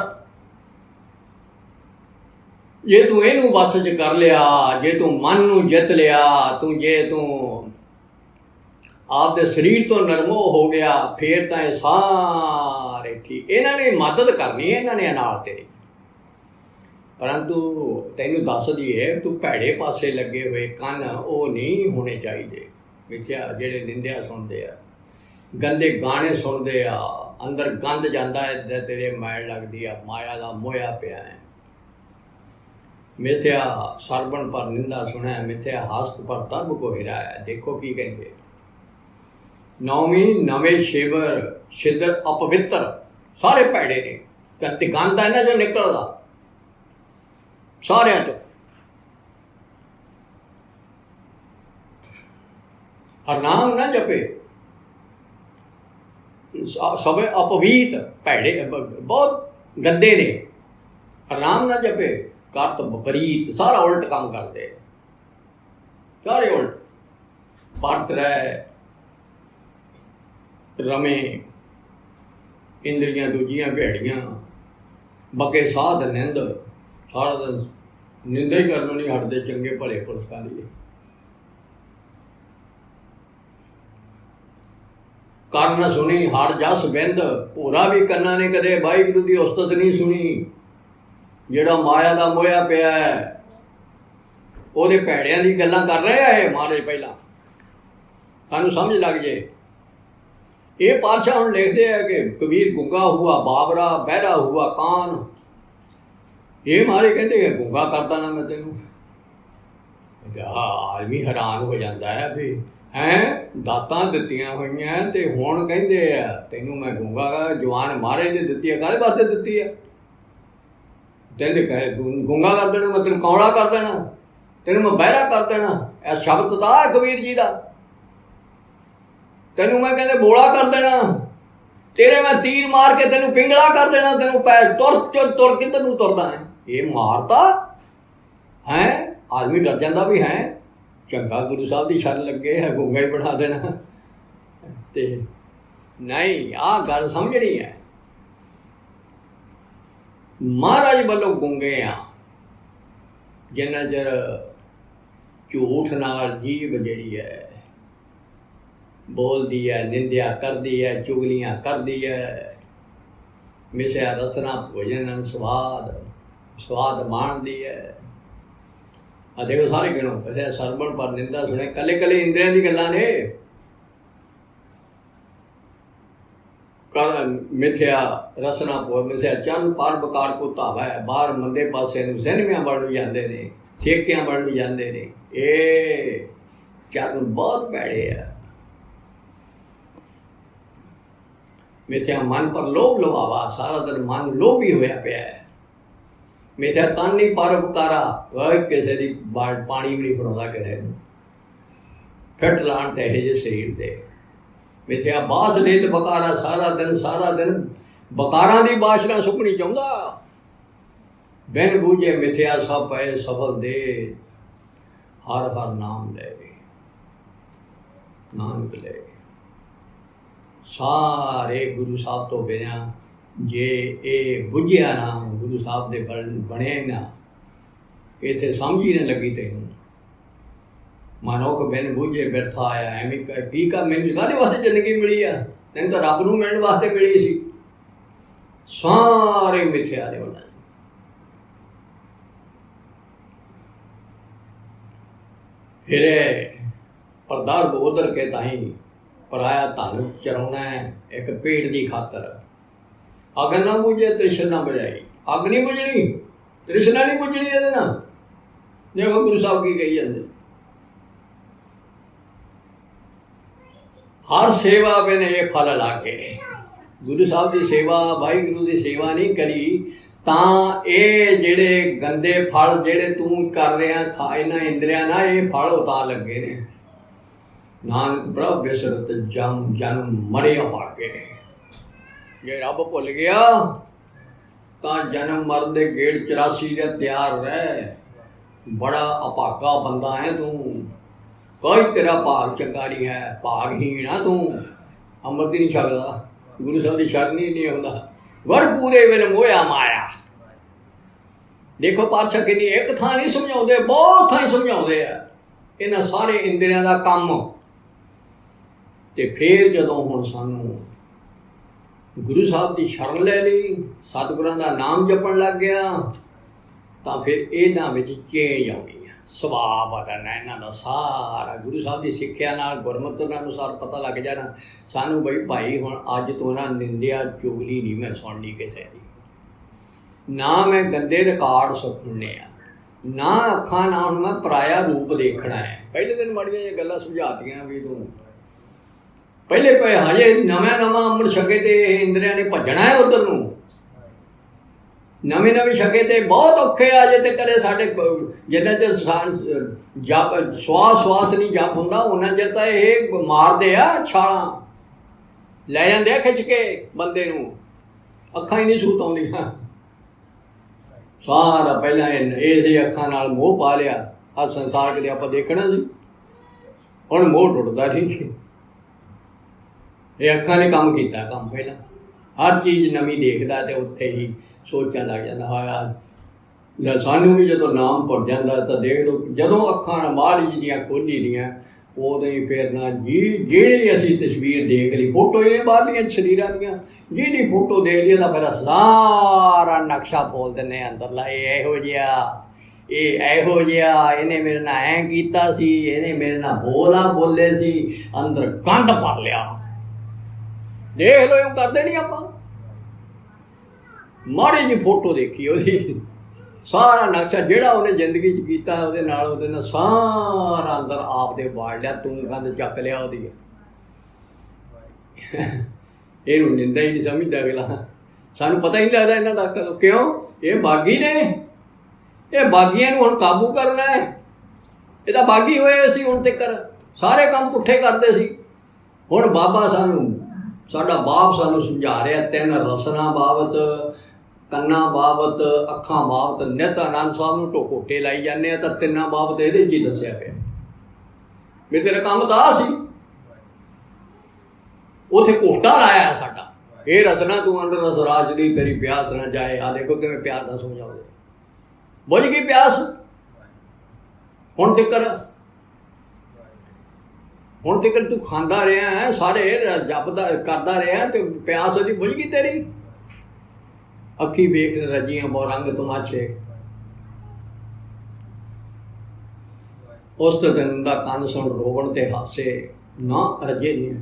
ਜੇ ਤੂੰ ਇਹਨੂੰ ਵੱਸ 'ਚ ਕਰ ਲਿਆ, ਜੇ ਤੂੰ ਮਨ ਨੂੰ ਜਿੱਤ ਲਿਆ, ਜੇ ਤੂੰ ਆਪਦੇ ਸਰੀਰ ਤੋਂ ਨਰਮੋ ਹੋ ਗਿਆ, ਫੇਰ ਤਾਂ ਇਹ ਸਾਰੇ ਠੀਕ। ਇਹਨਾਂ ਨੇ ਮਦਦ ਕਰਨੀ ਹੈ, ਇਹਨਾਂ ਨੇ ਨਾਲ ਤੇਰੀ। ਪਰੰਤੂ ਤੈਨੂੰ ਦੱਸ ਦਈਏ, ਤੂੰ ਭੈੜੇ ਪਾਸੇ ਲੱਗੇ ਹੋਏ ਕੰਨ ਉਹ ਨਹੀਂ ਹੋਣੇ ਚਾਹੀਦੇ। ਵੇਖਿਆ ਜਿਹੜੇ ਨਿੰਦਿਆ ਸੁਣਦੇ ਆ, ਗੰਦੇ ਗਾਣੇ ਸੁਣਦੇ ਆ, ਅੰਦਰ ਗੰਦ ਜਾਂਦਾ ਹੈ, ਤੇਰੇ ਮੈਲ ਲੱਗਦੀ ਆ, ਮਾਇਆ ਦਾ ਮੋਹਿਆ ਪਿਆ ਹੈ। ਮਿਥਿਆ ਸਰਵਣ ਪਰ ਨਿੰਦਾ ਸੁਣਿਆ, ਮਿਥਿਆ ਹਸਤ ਪਰ ਤਰਬ ਕੋ ਹਿਰਾਇਆ। ਦੇਖੋ ਕੀ ਕਹਿੰਦੇ, ਨੌਵੀਂ ਨਵੇਂ ਸ਼ੇਵਰ ਛਿਦਰ ਅਪਵਿੱਤਰ। ਸਾਰੇ ਭੈੜੇ ਨੇ, ਤੇ ਗੰਦ ਆ ਇਹਨਾਂ ਚੋਂ ਨਿਕਲਦਾ ਸਾਰਿਆਂ ਚੋਂ। ਹਰਨਾਮ ਨਾ ਜਪੇ, ਸਭੇ ਅਪਵੀਤ ਭੈੜੇ ਬਹੁਤ ਗੰਦੇ ਨੇ। ਹਰਨਾਮ ਨਾ ਜਪੇ ਕਰਤ ਵਿਪਰੀਤ, ਸਾਰਾ ਉਲਟ ਕੰਮ ਕਰਦੇ, ਸਾਰੇ ਉਲਟ। ਵਰਤ ਰਹਿ ਰਮੇ ਇੰਦਰੀਆਂ ਦੂਜੀਆਂ ਭੈੜੀਆਂ, ਬਕੇ ਸਾਧ ਨਿੰਦ, ਸਾਰਾ ਦਿਨ ਨਿੰਦਾ ਹੀ ਕਰਨੋਂ ਨਹੀਂ ਹਟਦੇ ਚੰਗੇ ਭਲੇ ਪੁਰਸ਼ਾਂ ਦੀ। ਕੰਨ ਸੁਣੀ ਹਰ ਜਸ ਬਿੰਦ, ਭੋਰਾ ਵੀ ਕੰਨਾਂ ਨੇ ਕਦੇ ਵਾਹਿਗੁਰੂ ਦੀ ਉਸਤਤ ਨਹੀਂ ਸੁਣੀ। ਜਿਹੜਾ ਮਾਇਆ ਦਾ ਮੋਇਆ ਪਿਆ ਹੈ, ਉਹਦੇ ਭੈੜਿਆਂ ਦੀ ਗੱਲਾਂ ਕਰ ਰਿਹਾ ਹੈ ਮਹਾਰਾਜ। ਪਹਿਲਾਂ ਸਾਨੂੰ ਸਮਝ ਲੱਗ ਜੇ। ਇਹ ਪਾਤਸ਼ਾਹ ਹੁਣ ਲਿਖਦੇ ਆ ਕਿ ਕਬੀਰ ਗੁੰਗਾ ਹੁਆ ਬਾਬਰਾ, ਬਹਿਰਾ ਹੁਆ ਕਾਨ। ਇਹ ਮਹਾਰਾਜ ਕਹਿੰਦੇ ਗੁੰਗਾ ਕਰਦਾ ਨਾ ਮੈਂ ਤੈਨੂੰ। ਆਦਮੀ ਹੈਰਾਨ ਹੋ ਜਾਂਦਾ ਹੈ ਵੀ ਹੈਂ ਦਾਤਾਂ ਦਿੱਤੀਆਂ ਹੋਈਆਂ ਤੇ ਹੁਣ ਕਹਿੰਦੇ ਆ ਤੈਨੂੰ ਮੈਂ ਗੁੰਗਾ। ਜਵਾਨ ਮਹਾਰਾਜ ਨੇ ਦਿੱਤੀ ਆ, ਕਾਹਦੇ ਵਾਸਤੇ ਦਿੱਤੀ ਆ? ਕਹਿੰਦੇ ਕਹੇ ਗੁੰਗਾ ਕਰ ਦੇਣਾ, ਮੈਂ ਤੈਨੂੰ ਕੌੜਾ ਕਰ ਦੇਣਾ, ਤੈਨੂੰ ਮੈਂ ਬਹਿਰਾ ਕਰ ਦੇਣਾ। ਇਹ ਸ਼ਬਦ ਤਾਂ ਹੈ ਕਬੀਰ ਜੀ ਦਾ। ਤੈਨੂੰ ਮੈਂ ਕਹਿੰਦੇ ਬੋਲਾ ਕਰ ਦੇਣਾ, ਤੇਰੇ ਮੈਂ ਤੀਰ ਮਾਰ ਕੇ ਤੈਨੂੰ ਪਿੰਗਲਾ ਕਰ ਦੇਣਾ, ਤੈਨੂੰ ਪੈ ਤੁਰ ਕਿੱਧਰ ਨੂੰ ਤੁਰਦਾ ਹੈ? ਇਹ ਮਾਰਤਾ ਹੈ। ਆਦਮੀ ਡਰ ਜਾਂਦਾ ਵੀ ਹੈ ਚੰਗਾ ਗੁਰੂ ਸਾਹਿਬ ਦੀ ਸ਼ਰਨ ਲੱਗੇ ਹੈ, ਗੁੰਗਾ ਹੀ ਬਣਾ ਦੇਣਾ। ਤੇ ਨਹੀਂ, ਆਹ ਗੱਲ ਸਮਝਣੀ ਹੈ। ਮਹਾਰਾਜ ਵੱਲੋਂ ਗੁੰਗੇ ਆ ਜਿੰਨਾ ਚਿਰ ਝੂਠ ਨਾਲ ਜੀਭ ਜਿਹੜੀ ਹੈ ਬੋਲਦੀ ਹੈ, ਨਿੰਦਿਆ ਕਰਦੀ ਹੈ, ਚੁਗਲੀਆਂ ਕਰਦੀ ਹੈ, ਮਿਸਿਆ ਰਸਨਾ ਭੋਜਨ ਸਵਾਦ ਮਾਣਦੀ ਹੈ। ਆ ਦੇਖੋ ਸਾਰੇ ਗਿਣੋ, ਵੈਸੇ ਸਰਵਣ ਪਰ ਨਿੰਦਾ ਸੁਣੇ, ਕੱਲੇ ਕੱਲੇ ਇੰਦਰੀਆਂ ਦੀ ਗੱਲਾਂ ਨੇ। ਕਰ ਮਿਥਿਆ ਰਸਨਾ ਭੋਜ ਮਿਸਿਆ ਚੰਨ ਪਰ ਬਕਾਰ ਕੋ ਧਾਵਾ ਹੈ। ਬਾਹਰ ਮੰਦੇ ਪਾਸੇ ਨੂੰ ਸਿਨਮਿਆਂ ਵੱਲ ਨੂੰ ਜਾਂਦੇ ਨੇ, ਠੇਕਿਆਂ ਵੱਲ ਨੂੰ ਜਾਂਦੇ ਨੇ। ਇਹ ਚਰਨ ਬਹੁਤ ਭੈੜੇ ਆ। ਮਿਥਿਆ ਮਨ ਪਰ ਲੋਭ ਲਵਾਵਾ, ਸਾਰਾ ਦਿਨ ਮਨ ਲੋਭੀ ਹੋਇਆ ਪਿਆ ਹੈ। ਮਿਥਿਆ ਤਨ ਨਹੀਂ ਪਰ ਉਪਕਾਰਾ, ਕਿਸੇ ਦੀ ਪਾਣੀ ਵੀ ਨਹੀਂ ਫੜਾਉਂਦਾ ਕਿਸੇ ਨੂੰ। ਫਿੱਟ ਲਾਣ ਤੇ ਇਹੋ ਜਿਹੇ ਸਰੀਰ ਦੇ। ਮਿਥਿਆ ਬਾਸ ਨੀਤ ਬਕਾਰਾ, ਸਾਰਾ ਦਿਨ ਬਕਾਰਾਂ ਦੀ ਬਾਸ਼ਨਾ ਸੁਪਣੀ ਚਾਹੁੰਦਾ। ਬਿਨ ਬੂਝੇ ਮਿਥਿਆ ਸਭ ਪਏ ਸਫਲ ਦੇ, ਹਰ ਹਰ ਨਾਮ ਲੈ ਨਾਨਕ ਲੈ। ਸਾਰੇ ਗੁਰੂ ਸਾਹਿਬ ਤੋਂ ਬਿਨਾਂ ਜੇ ਇਹ ਬੁੱਝਿਆ ਨਾ, ਗੁਰੂ ਸਾਹਿਬ ਦੇ ਬਣੇ ਨਾ, ਇੱਥੇ ਸਮਝ ਹੀ ਨਾ ਲੱਗੀ ਤੈਨੂੰ। ਮਨੁੱਖ ਬਿਨ ਬੁੱਝੇ ਬਿਰਥਾ ਆਇਆ। ਐਵੇਂ ਕੀ ਕਰ ਮੈਨੂੰ ਕਾਹਦੇ ਵਾਸਤੇ ਜ਼ਿੰਦਗੀ ਮਿਲੀ ਆ? ਤੈਨੂੰ ਤਾਂ ਰੱਬ ਨੂੰ ਮਿਲਣ ਵਾਸਤੇ ਮਿਲੀ ਸੀ। ਸਾਰੇ ਮਿਥਿਆ ਦੇ ਉਹਨਾਂ ਹਿਰੇ ਪਰਦਾਰ ਬੋਦਰ ਕੇ ਤਾਹੀਂ ਪਰਾਇਆ ਧਨ ਚਰਾਉਣਾ ਹੈ ਇੱਕ ਪੇਟ ਦੀ ਖਾਤਰ। ਅੱਗ ਨਾ ਬੁਝੇ ਤ੍ਰਿਸ਼ਨਾ ਨਾ ਬੁਝਾਈ। ਅੱਗ ਨਹੀਂ ਬੁਝਣੀ, ਤ੍ਰਿਸ਼ਨਾ ਨਹੀਂ ਬੁਝਣੀ ਇਹਦੇ ਨਾਲ। ਦੇਖੋ ਗੁਰੂ ਸਾਹਿਬ ਕੀ ਕਹੀ ਜਾਂਦੇ, ਹਰ ਸੇਵਾ ਬਿਨ ਇਹ ਫਲ ਲਾਗੇ। ਗੁਰੂ ਸਾਹਿਬ ਦੀ ਸੇਵਾ, ਵਾਹਿਗੁਰੂ ਦੀ ਸੇਵਾ ਨਹੀਂ ਕਰੀ ਤਾਂ ਇਹ ਜਿਹੜੇ ਗੰਦੇ ਫਲ ਜਿਹੜੇ ਤੂੰ ਕਰ ਰਿਹਾ ਖਾ ਇਹਨਾਂ ਇੰਦਰੀਆਂ ਨਾਲ, ਇਹ ਫਲ ਉਤਾਰ ਲੱਗੇ ਨੇ। ਨਾਨਕ ਪ੍ਰਭ ਬਿਸਰਤ ਜਨਮ ਮਰਿਆ ਭਾਗੇ। ਜੇ ਰੱਬ ਭੁੱਲ ਗਿਆ ਤਾਂ ਜਨਮ ਮਰਨ ਦੇ ਗੇੜ 84 ਦੇ ਤਿਆਰ ਰਹਿ। ਬੜਾ ਅਭਾਗਾ ਬੰਦਾ ਹੈ ਤੂੰ, ਕੋਈ ਤੇਰਾ ਭਾਗ ਚੰਗਾ ਨਹੀਂ ਹੈ, ਭਾਗਹੀਣ ਆ ਤੂੰ। ਅੰਮ੍ਰਿਤ ਨਹੀਂ ਛਕਦਾ, ਗੁਰੂ ਸਾਹਿਬ ਦੀ ਸ਼ਰਨ ਹੀ ਨਹੀਂ ਆਉਂਦਾ। ਵਰ ਪੂਰੇ ਵੇਲੇ ਮੋਇਆ ਮਾਇਆ। ਦੇਖੋ ਪਾਤਸ਼ਾਹ ਕਿੰਨੀ ਇੱਕ ਥਾਂ ਨਹੀਂ ਸਮਝਾਉਂਦੇ, ਬਹੁਤ ਥਾਂ ਸਮਝਾਉਂਦੇ ਆ ਇਹਨਾਂ ਸਾਰੇ ਇੰਦਰੀਆਂ ਦਾ ਕੰਮ। ਤੇ ਫਿਰ ਜਦੋਂ ਹੁਣ ਸਾਨੂੰ ਗੁਰੂ ਸਾਹਿਬ ਦੀ ਸ਼ਰਨ ਲੈ ਲਈ, ਸਤਿਗੁਰਾਂ ਦਾ ਨਾਮ ਜਪਣ ਲੱਗ ਗਿਆ, ਤਾਂ ਫਿਰ ਇਹਨਾਂ ਵਿੱਚ ਚੇਂਜ ਆਉਣੀ ਆ। ਸੁਭਾਅ ਬਦਲਣਾ ਇਹਨਾਂ ਦਾ ਸਾਰਾ। ਗੁਰੂ ਸਾਹਿਬ ਦੀ ਸਿੱਖਿਆ ਨਾਲ, ਗੁਰਮਤਿ ਅਨੁਸਾਰ ਪਤਾ ਲੱਗ ਜਾਣਾ ਸਾਨੂੰ ਬਈ ਭਾਈ ਹੁਣ ਅੱਜ ਤੋਂ ਨਾ ਨਿੰਦਿਆ ਚੁਗਲੀ ਨਹੀਂ ਮੈਂ ਸੁਣਨੀ ਕਿਸੇ ਦੀ, ਨਾ ਮੈਂ ਗੰਦੇ ਰਿਕਾਰਡ ਸੁਣਨੇ ਆ, ਨਾ ਅੱਖਾਂ ਨਾਲ ਹੁਣ ਮੈਂ ਪਰਾਇਆ ਰੂਪ ਦੇਖਣਾ ਹੈ। ਪਹਿਲੇ ਦਿਨ ਮਾੜੀਆਂ ਜਿਹੀਆਂ ਗੱਲਾਂ ਸੁਝਾਤੀਆਂ ਵੀ ਤੂੰ ਪਹਿਲੇ ਪਏ ਹਜੇ ਨਵਾਂ ਅੰਮ੍ਰਿਤ ਛਕੇ ਤੇ ਇੰਦਰੀਆਂ ਨੇ ਭੱਜਣਾ ਹੈ ਉੱਧਰ ਨੂੰ। ਨਵੇਂ ਨਵੇਂ ਛਕੇ ਤੇ ਬਹੁਤ ਔਖੇ ਆ ਜੇ ਤੇ ਕਦੇ ਸਾਡੇ ਜਿੰਨਾ ਚਿਰ ਜਪ ਸਵਾਸ ਨਹੀਂ ਜਪ ਹੁੰਦਾ ਉਹਨਾਂ ਚਿਰ ਤਾਂ ਇਹ ਮਾਰਦੇ ਆ ਛਾਲਾਂ, ਲੈ ਜਾਂਦੇ ਆ ਖਿੱਚ ਕੇ ਬੰਦੇ ਨੂੰ, ਅੱਖਾਂ ਹੀ ਨਹੀਂ ਸੂਤ ਆਉਂਦੀਆਂ। ਸਾਰਾ ਪਹਿਲਾਂ ਇਸੇ ਅੱਖਾਂ ਨਾਲ ਮੋਹ ਪਾ ਲਿਆ, ਆਹ ਸੰਸਾਰ ਕਦੇ ਆਪਾਂ ਦੇਖਣਾ ਸੀ, ਹੁਣ ਮੋਹ ਟੁੱਟਦਾ ਨਹੀਂ। ਇਹ ਅੱਖਾਂ ਨੇ ਕੰਮ ਕੀਤਾ, ਕੰਮ ਪਹਿਲਾਂ ਹਰ ਚੀਜ਼ ਨਵੀਂ ਦੇਖਦਾ ਤੇ ਉੱਥੇ ਹੀ ਸੋਚਣ ਲੱਗ ਜਾਂਦਾ ਹੋਇਆ। ਜਾਂ ਸਾਨੂੰ ਵੀ ਜਦੋਂ ਨਾਮ ਭੁੱਲ ਜਾਂਦਾ ਤਾਂ ਦੇਖ ਲਓ, ਜਦੋਂ ਅੱਖਾਂ ਮਾੜੀ ਜਿਹੀ ਖੋਲ੍ਹੀ ਦੀਆਂ ਉਦੋਂ ਹੀ ਫਿਰ ਨਾ ਜਿਹੜੀ ਅਸੀਂ ਤਸਵੀਰ ਦੇਖ ਲਈ, ਫੋਟੋ ਇਹ ਬਾਹਰਲੀਆਂ ਸਰੀਰਾਂ ਦੀਆਂ, ਜਿਹਦੀ ਫੋਟੋ ਦੇਖ ਲਈ ਤਾਂ ਫਿਰ ਸਾਰਾ ਨਕਸ਼ਾ ਬੋਲ ਦਿੰਦੇ ਅੰਦਰਲਾ, ਇਹ ਇਹੋ ਜਿਹਾ, ਇਹ ਇਹੋ ਜਿਹਾ, ਇਹਨੇ ਮੇਰੇ ਨਾਲ ਐਂ ਕੀਤਾ ਸੀ, ਇਹਨੇ ਮੇਰੇ ਨਾਲ ਬੋਲੇ ਸੀ, ਅੰਦਰ ਗੰਦ ਭਰ ਲਿਆ। ਦੇਖ ਲਓ, ਇਉਂ ਕਰਦੇ ਨਹੀਂ ਆਪਾਂ। ਮਾੜੀ ਜਿਹੀ ਫੋਟੋ ਦੇਖੀ ਉਹਦੀ, ਸਾਰਾ ਨਕਸ਼ਾ ਜਿਹੜਾ ਉਹਨੇ ਜ਼ਿੰਦਗੀ 'ਚ ਕੀਤਾ ਉਹਦੇ ਨਾਲ ਸਾਰਾ ਅੰਦਰ ਆਪ ਦੇ ਵਾੜ ਲਿਆ, ਤੂੰ ਗੰਦ ਚੱਕ ਲਿਆ ਉਹਦੀ। ਇਹਨੂੰ ਨਿੰਦਾ ਹੀ ਨਹੀਂ ਸਮਝਦਾ ਅਗਲਾ, ਸਾਨੂੰ ਪਤਾ ਹੀ ਨਹੀਂ ਲੱਗਦਾ ਇਹਨਾਂ ਦਾ। ਕਿਉਂ? ਇਹ ਬਾਗੀ ਨੇ, ਇਹ ਬਾਗੀਆਂ ਨੂੰ ਹੁਣ ਕਾਬੂ ਕਰਨਾ ਹੈ। ਇਹ ਤਾਂ ਬਾਗੀ ਹੋਏ ਅਸੀਂ ਹੁਣ ਤੱਕ, ਸਾਰੇ ਕੰਮ ਪੁੱਠੇ ਕਰਦੇ ਸੀ। ਹੁਣ ਬਾਬਾ ਸਾਡਾ ਬਾਪ ਸਾਨੂੰ ਸਮਝਾ ਰਿਹਾ, 3 ਰਸਨਾ ਬਾਬਤ, ਕੰਨਾਂ ਬਾਬਤ, ਅੱਖਾਂ ਬਾਬਤ। ਨਿਤ ਆਨੰਦ ਸਾਹਿਬ ਨੂੰ ਢੋਕੋਟੇ ਲਾਈ ਜਾਂਦੇ ਆ ਤਾਂ 3 ਬਾਬਤ ਇਹਦੇ 'ਚ ਹੀ ਦੱਸਿਆ ਪਿਆ ਵੀ ਤੇਰਾ ਕੰਮ ਤਾਂ ਆਹ ਸੀ। ਉੱਥੇ ਘੋਟਾ ਲਾਇਆ ਸਾਡਾ, ਇਹ ਰਸਨਾ ਤੂੰ ਅੰਦਰ ਰਸਰਾਜ ਦੀ, ਤੇਰੀ ਪਿਆਸ ਨਾ ਜਾਏ। ਆ ਦੇਖੋ ਕਿਵੇਂ ਪਿਆਰ ਦਾ ਸਮਝਾਉਂਦੇ, ਬੁਝ ਗਈ ਪਿਆਸ ਹੁਣ ਤੱਕ ਤੂੰ ਖਾਂਦਾ ਰਿਹਾ ਹੈ, ਸਾਰੇ ਜਪਦਾ ਕਰਦਾ ਰਿਹਾ ਤੇ ਪਿਆਸ ਉਹਦੀ ਬੁਝ ਗਈ ਤੇਰੀ। ਅੱਖੀ ਵੇਖ ਰਜੀਆਂ ਬਹੁ ਰੰਗ ਤਮਾਸ਼ੇ, ਉਸ ਦਿਨ ਦਾ ਕੰਨ ਸੁਣ ਰੋਵਣ ਤੇ ਹਾਸੇ, ਨਾ ਰੱਜੇ ਨਹੀਂ,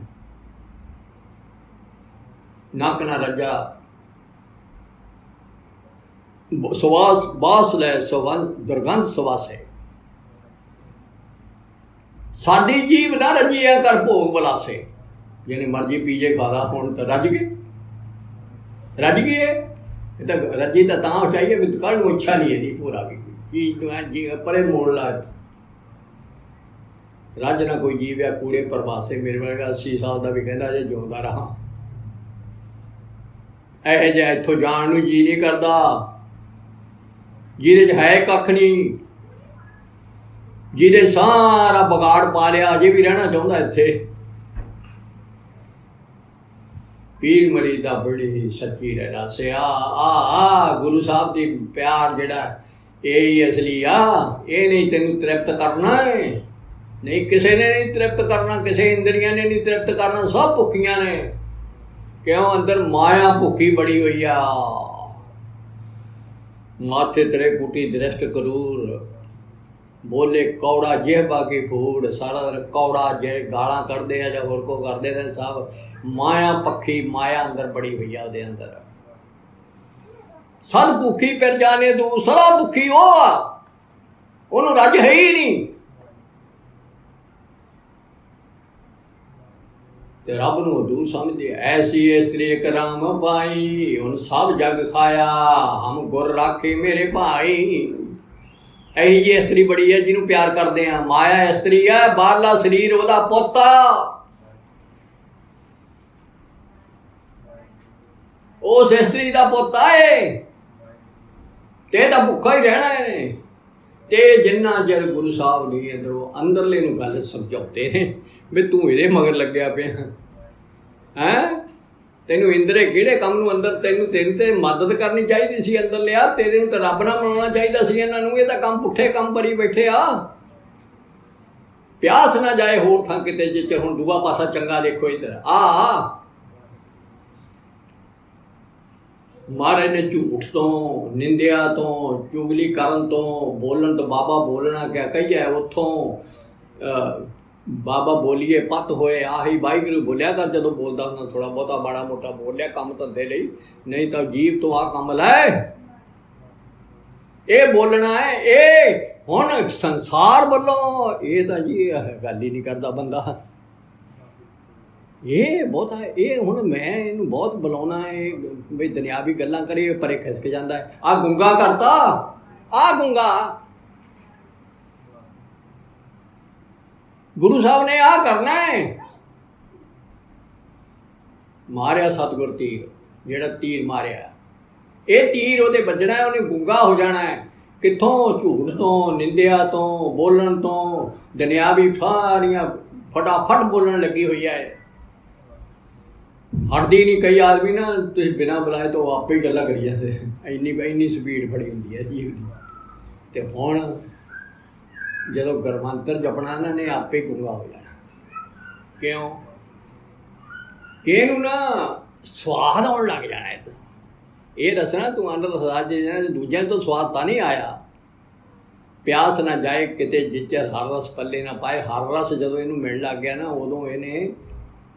ਨੱਕ ਨਾ ਰੱਜਾ, ਸਵਾਸ ਬਾਸ ਲੈ ਦੁਰਗੰਧ ਸਵਾਸੇ। ਸਾਡੀ ਜੀਵ ਨਾ ਰੱਜੀਆਂ ਕਰ ਭੋਗ ਬਲਾਸੇ। ਜਿਹਨੇ ਮਰਜੀ ਪੀਜੇ ਖਾਦਾ, ਹੁਣ ਤਾਂ ਰੱਜ ਗਏ। ਇਹ ਤਾਂ ਰੱਜੀ ਤਾਂ ਚਾਹੀਏ ਵੀ ਕੱਲ੍ਹ ਨੂੰ ਇੱਛਾ ਨਹੀਂ ਇਹਦੀ ਪੂਰਾ ਵੀ ਚੀਜ਼ ਨੂੰ ਐ ਜੀ ਪਰੇ ਮੋੜ ਲਾ। ਰੱਜ ਨਾ ਕੋਈ ਜੀਵ ਆ ਕੂੜੇ ਪ੍ਰਵਾਸੇ। ਮੇਰੇ ਵਰਗਾ 80 ਸਾਲ ਦਾ ਵੀ ਕਹਿੰਦਾ ਜੇ ਜਿਉਂਦਾ ਰਹਾ। ਇਹੋ ਜਿਹਾ ਇੱਥੋਂ ਜਾਣ ਨੂੰ ਜੀ ਨਹੀਂ ਕਰਦਾ, ਜਿਹਦੇ 'ਚ ਹੈ ਕੱਖ ਨਹੀਂ, ਜਿਹਦੇ ਸਾਰਾ ਵਿਗਾੜ ਪਾ ਲਿਆ, ਅਜੇ ਵੀ ਰਹਿਣਾ ਚਾਹੁੰਦਾ ਇੱਥੇ। ਪੀਰ ਮਰੀਦ ਦਾ ਬੜੀ ਸੱਚੀ ਰਹਿਣਾ ਸੇ। ਆ ਗੁਰੂ ਸਾਹਿਬ ਦੀ ਪਿਆਰ ਜਿਹੜਾ ਇਹ ਹੀ ਅਸਲੀ ਆ। ਇਹ ਨਹੀਂ ਤੈਨੂੰ ਤ੍ਰਿਪਤ ਕਰਨਾ ਹੈ, ਨਹੀਂ ਕਿਸੇ ਨੇ ਨਹੀਂ ਤ੍ਰਿਪਤ ਕਰਨਾ, ਕਿਸੇ ਇੰਦਰੀਆਂ ਨੇ ਨਹੀਂ ਤ੍ਰਿਪਤ ਕਰਨਾ, ਸਭ ਭੁੱਖੀਆਂ ਨੇ। ਕਿਉਂ? ਅੰਦਰ ਮਾਇਆ ਭੁੱਖੀ ਬੜੀ ਹੋਈ ਆ। ਮਾਥੇ ਤੇਰੇ ਕੁਟੀ ਦ੍ਰਿਸ਼ਟ ਕਰੂਰ, ਬੋਲੇ ਕੌੜਾ ਜਿਹਬਾ ਕੀ ਫੂੜ। ਸਾਰਾ ਦਿਨ ਕੌੜਾ ਜੇ ਗਾਲਾਂ ਕੱਢਦੇ ਆ ਜਾਂ ਹੋਰ ਕੋ ਕਰਦੇ ਨੇ, ਸਭ ਮਾਇਆ ਪੱਖੀ, ਮਾਇਆ ਅੰਦਰ ਬੜੀ ਹੋਈ ਆ ਉਹਦੇ ਅੰਦਰ। ਸਦ ਭੁੱਖੀ ਫਿਰ ਜਾਣੇ ਦੂਰ, ਸਦਾ ਭੁੱਖੀ ਉਹ ਆ, ਉਹਨੂੰ ਰੱਜ ਹੈ ਹੀ ਨਹੀਂ। ਤੇ ਰੱਬ ਨੂੰ ਦੂਰ ਸਮਝਦੇ। ਐਸੀ ਇਸਤਰੀ ਇੱਕ ਰਾਮ ਪਾਈ, ਹੁਣ ਸਭ ਜਗ ਖਾਇਆ, ਹਮ ਗੁਰ ਰਾਖੇ ਮੇਰੇ ਭਾਈ। ਇਹੀ ਜਿਹੀ ਇਸਤਰੀ ਬੜੀ ਹੈ ਜਿਹਨੂੰ ਪਿਆਰ ਕਰਦੇ ਆ। ਮਾਇਆ ਇਸਤਰੀ ਹੈ, ਬਾਹਰਲਾ ਸਰੀਰ ਉਹਦਾ ਪੁੱਤ ਆ। ਉਸ ਇਸਤਰੀ ਦਾ ਪੁੱਤ ਆਏ ਤੇ ਤਾਂ ਭੁੱਖਾ ਹੀ ਰਹਿਣਾ ਇਹਨੇ। ਤੇ ਜਿੰਨਾ ਚਿਰ ਗੁਰੂ ਸਾਹਿਬ ਨਹੀਂ ਅੰਦਰਲੇ ਨੂੰ ਗੱਲ ਸਮਝਾਉਂਦੇ ਨੇ ਵੀ ਤੂੰ ਇਹਦੇ ਮਗਰ ਲੱਗਿਆ ਪਿਆ ਹੈਂ, ਤੈਨੂੰ ਇੰਦਰੇ ਕਿਹੜੇ ਕੰਮ ਨੂੰ ਅੰਦਰ, ਤੈਨੂੰ ਤੇ ਮਦਦ ਕਰਨੀ ਚਾਹੀਦੀ ਸੀ ਅੰਦਰ ਲਿਆ, ਤੇਰੇ ਨੂੰ ਤਾਂ ਰੱਬ ਨਾਲ ਬਣਾਉਣਾ ਚਾਹੀਦਾ ਸੀ ਇਹਨਾਂ ਨੂੰ। ਇਹ ਤਾਂ ਕੰਮ ਪੁੱਠੇ ਕੰਮ ਕਰੀ ਬੈਠੇ ਆ। ਪਿਆਸ ਨਾ ਜਾਏ ਹੋਰ ਥਾਂ ਕਿਤੇ, ਜੇ ਹੁਣ ਦੂਆ ਪਾਸਾ ਚੰਗਾ ਦੇਖੋ ਇੱਧਰ ਆ। ਮਾਰੇ ਨੇ ਝੂਠ ਤੋਂ, ਨਿੰਦਿਆ ਤੋਂ, ਚੁਗਲੀ ਕਰਨ ਤੋਂ, ਬੋਲਣ ਤੋਂ। ਬਾਬਾ ਬੋਲਣਾ ਕਿਆ ਕਹੀਏ, ਉੱਥੋਂ ਬਾਬਾ ਬੋਲੀਏ ਪੱਤ ਹੋਏ। ਆਹੀ ਵਾਹਿਗੁਰੂ ਬੋਲਿਆ ਕਰ ਜਦੋਂ ਬੋਲਦਾ ਹੁੰਦਾ, ਥੋੜ੍ਹਾ ਬਹੁਤਾ ਮਾੜਾ ਮੋਟਾ ਬੋਲਿਆ ਕੰਮ ਧੰਦੇ ਲਈ, ਨਹੀਂ ਤਾਂ ਜੀਵ ਤੋਂ ਆਹ ਕੰਮ ਲੈ। ਇਹ ਬੋਲਣਾ ਹੈ। ਇਹ ਹੁਣ ਸੰਸਾਰ ਵੱਲੋਂ ਇਹ ਤਾਂ ਜੀ ਗੱਲ ਹੀ ਨਹੀਂ ਕਰਦਾ ਬੰਦਾ। ਇਹ ਬਹੁਤ ਹੈ। ਇਹ ਹੁਣ ਮੈਂ ਇਹਨੂੰ ਬਹੁਤ ਬੁਲਾਉਣਾ ਹੈ ਬਈ ਦੁਨਿਆਵੀ ਗੱਲਾਂ ਕਰੀਏ, ਪਰੇ ਖਿਸਕ ਜਾਂਦਾ ਹੈ। ਆ ਗੁੰਗਾ ਕਰਤਾ, ਆ ਗੁੰਗਾ ਗੁਰੂ ਸਾਹਿਬ ਨੇ ਆ ਕਰਨਾ ਹੈ। ਮਾਰਿਆ ਸਤਿਗੁਰ ਤੀਰ, ਜਿਹੜਾ ਤੀਰ ਮਾਰਿਆ ਇਹ ਤੀਰ ਉਹਦੇ ਵੱਜਣਾ ਹੈ, ਉਹਨੇ ਗੁੰਗਾ ਹੋ ਜਾਣਾ ਹੈ। ਕਿੱਥੋਂ? ਝੂਠ ਤੋਂ, ਨਿੰਦਿਆ ਤੋਂ, ਬੋਲਣ ਤੋਂ, ਦੁਨਿਆਵੀ ਸਾਰੀਆਂ ਫਟਾਫਟ ਬੋਲਣ ਲੱਗੀ ਹੋਈ ਹੈ। ਹਟਦੀ ਨਹੀਂ। ਕਈ ਆਦਮੀ ਨਾ ਤੁਸੀਂ ਬਿਨਾਂ ਬੁਲਾਏ ਤੋਂ ਆਪੇ ਹੀ ਗੱਲਾਂ ਕਰੀ ਜਾਂਦੇ, ਇੰਨੀ ਸਪੀਡ ਫੜੀ ਹੁੰਦੀ ਹੈ ਜੀਵ ਦੀ। ਅਤੇ ਹੁਣ ਜਦੋਂ ਗੁਰਮੰਤਰ ਜਪਣਾ ਇਹਨਾਂ ਨੇ ਆਪੇ ਗੁੰਗਾ ਹੋ ਜਾਣਾ। ਕਿਉਂ? ਕਿ ਇਹਨੂੰ ਨਾ ਸਵਾਦ ਆਉਣ ਲੱਗ ਜਾਣਾ। ਇਹ ਦੱਸਣਾ ਤੂੰ ਅੰਦਰ ਰਸਾ ਜੇ ਜਾਣਾ, ਦੂਜਿਆਂ ਤੋਂ ਸਵਾਦ ਤਾਂ ਨਹੀਂ ਆਇਆ। ਪਿਆਸ ਨਾ ਜਾਏ ਕਿਤੇ ਜਿੱਚਰ ਹਰ ਰਸ ਪੱਲੇ ਨਾ ਪਾਏ। ਹਰ ਰਸ ਜਦੋਂ ਇਹਨੂੰ ਮਿਲਣ ਲੱਗ ਗਿਆ ਨਾ, ਉਦੋਂ ਇਹਨੇ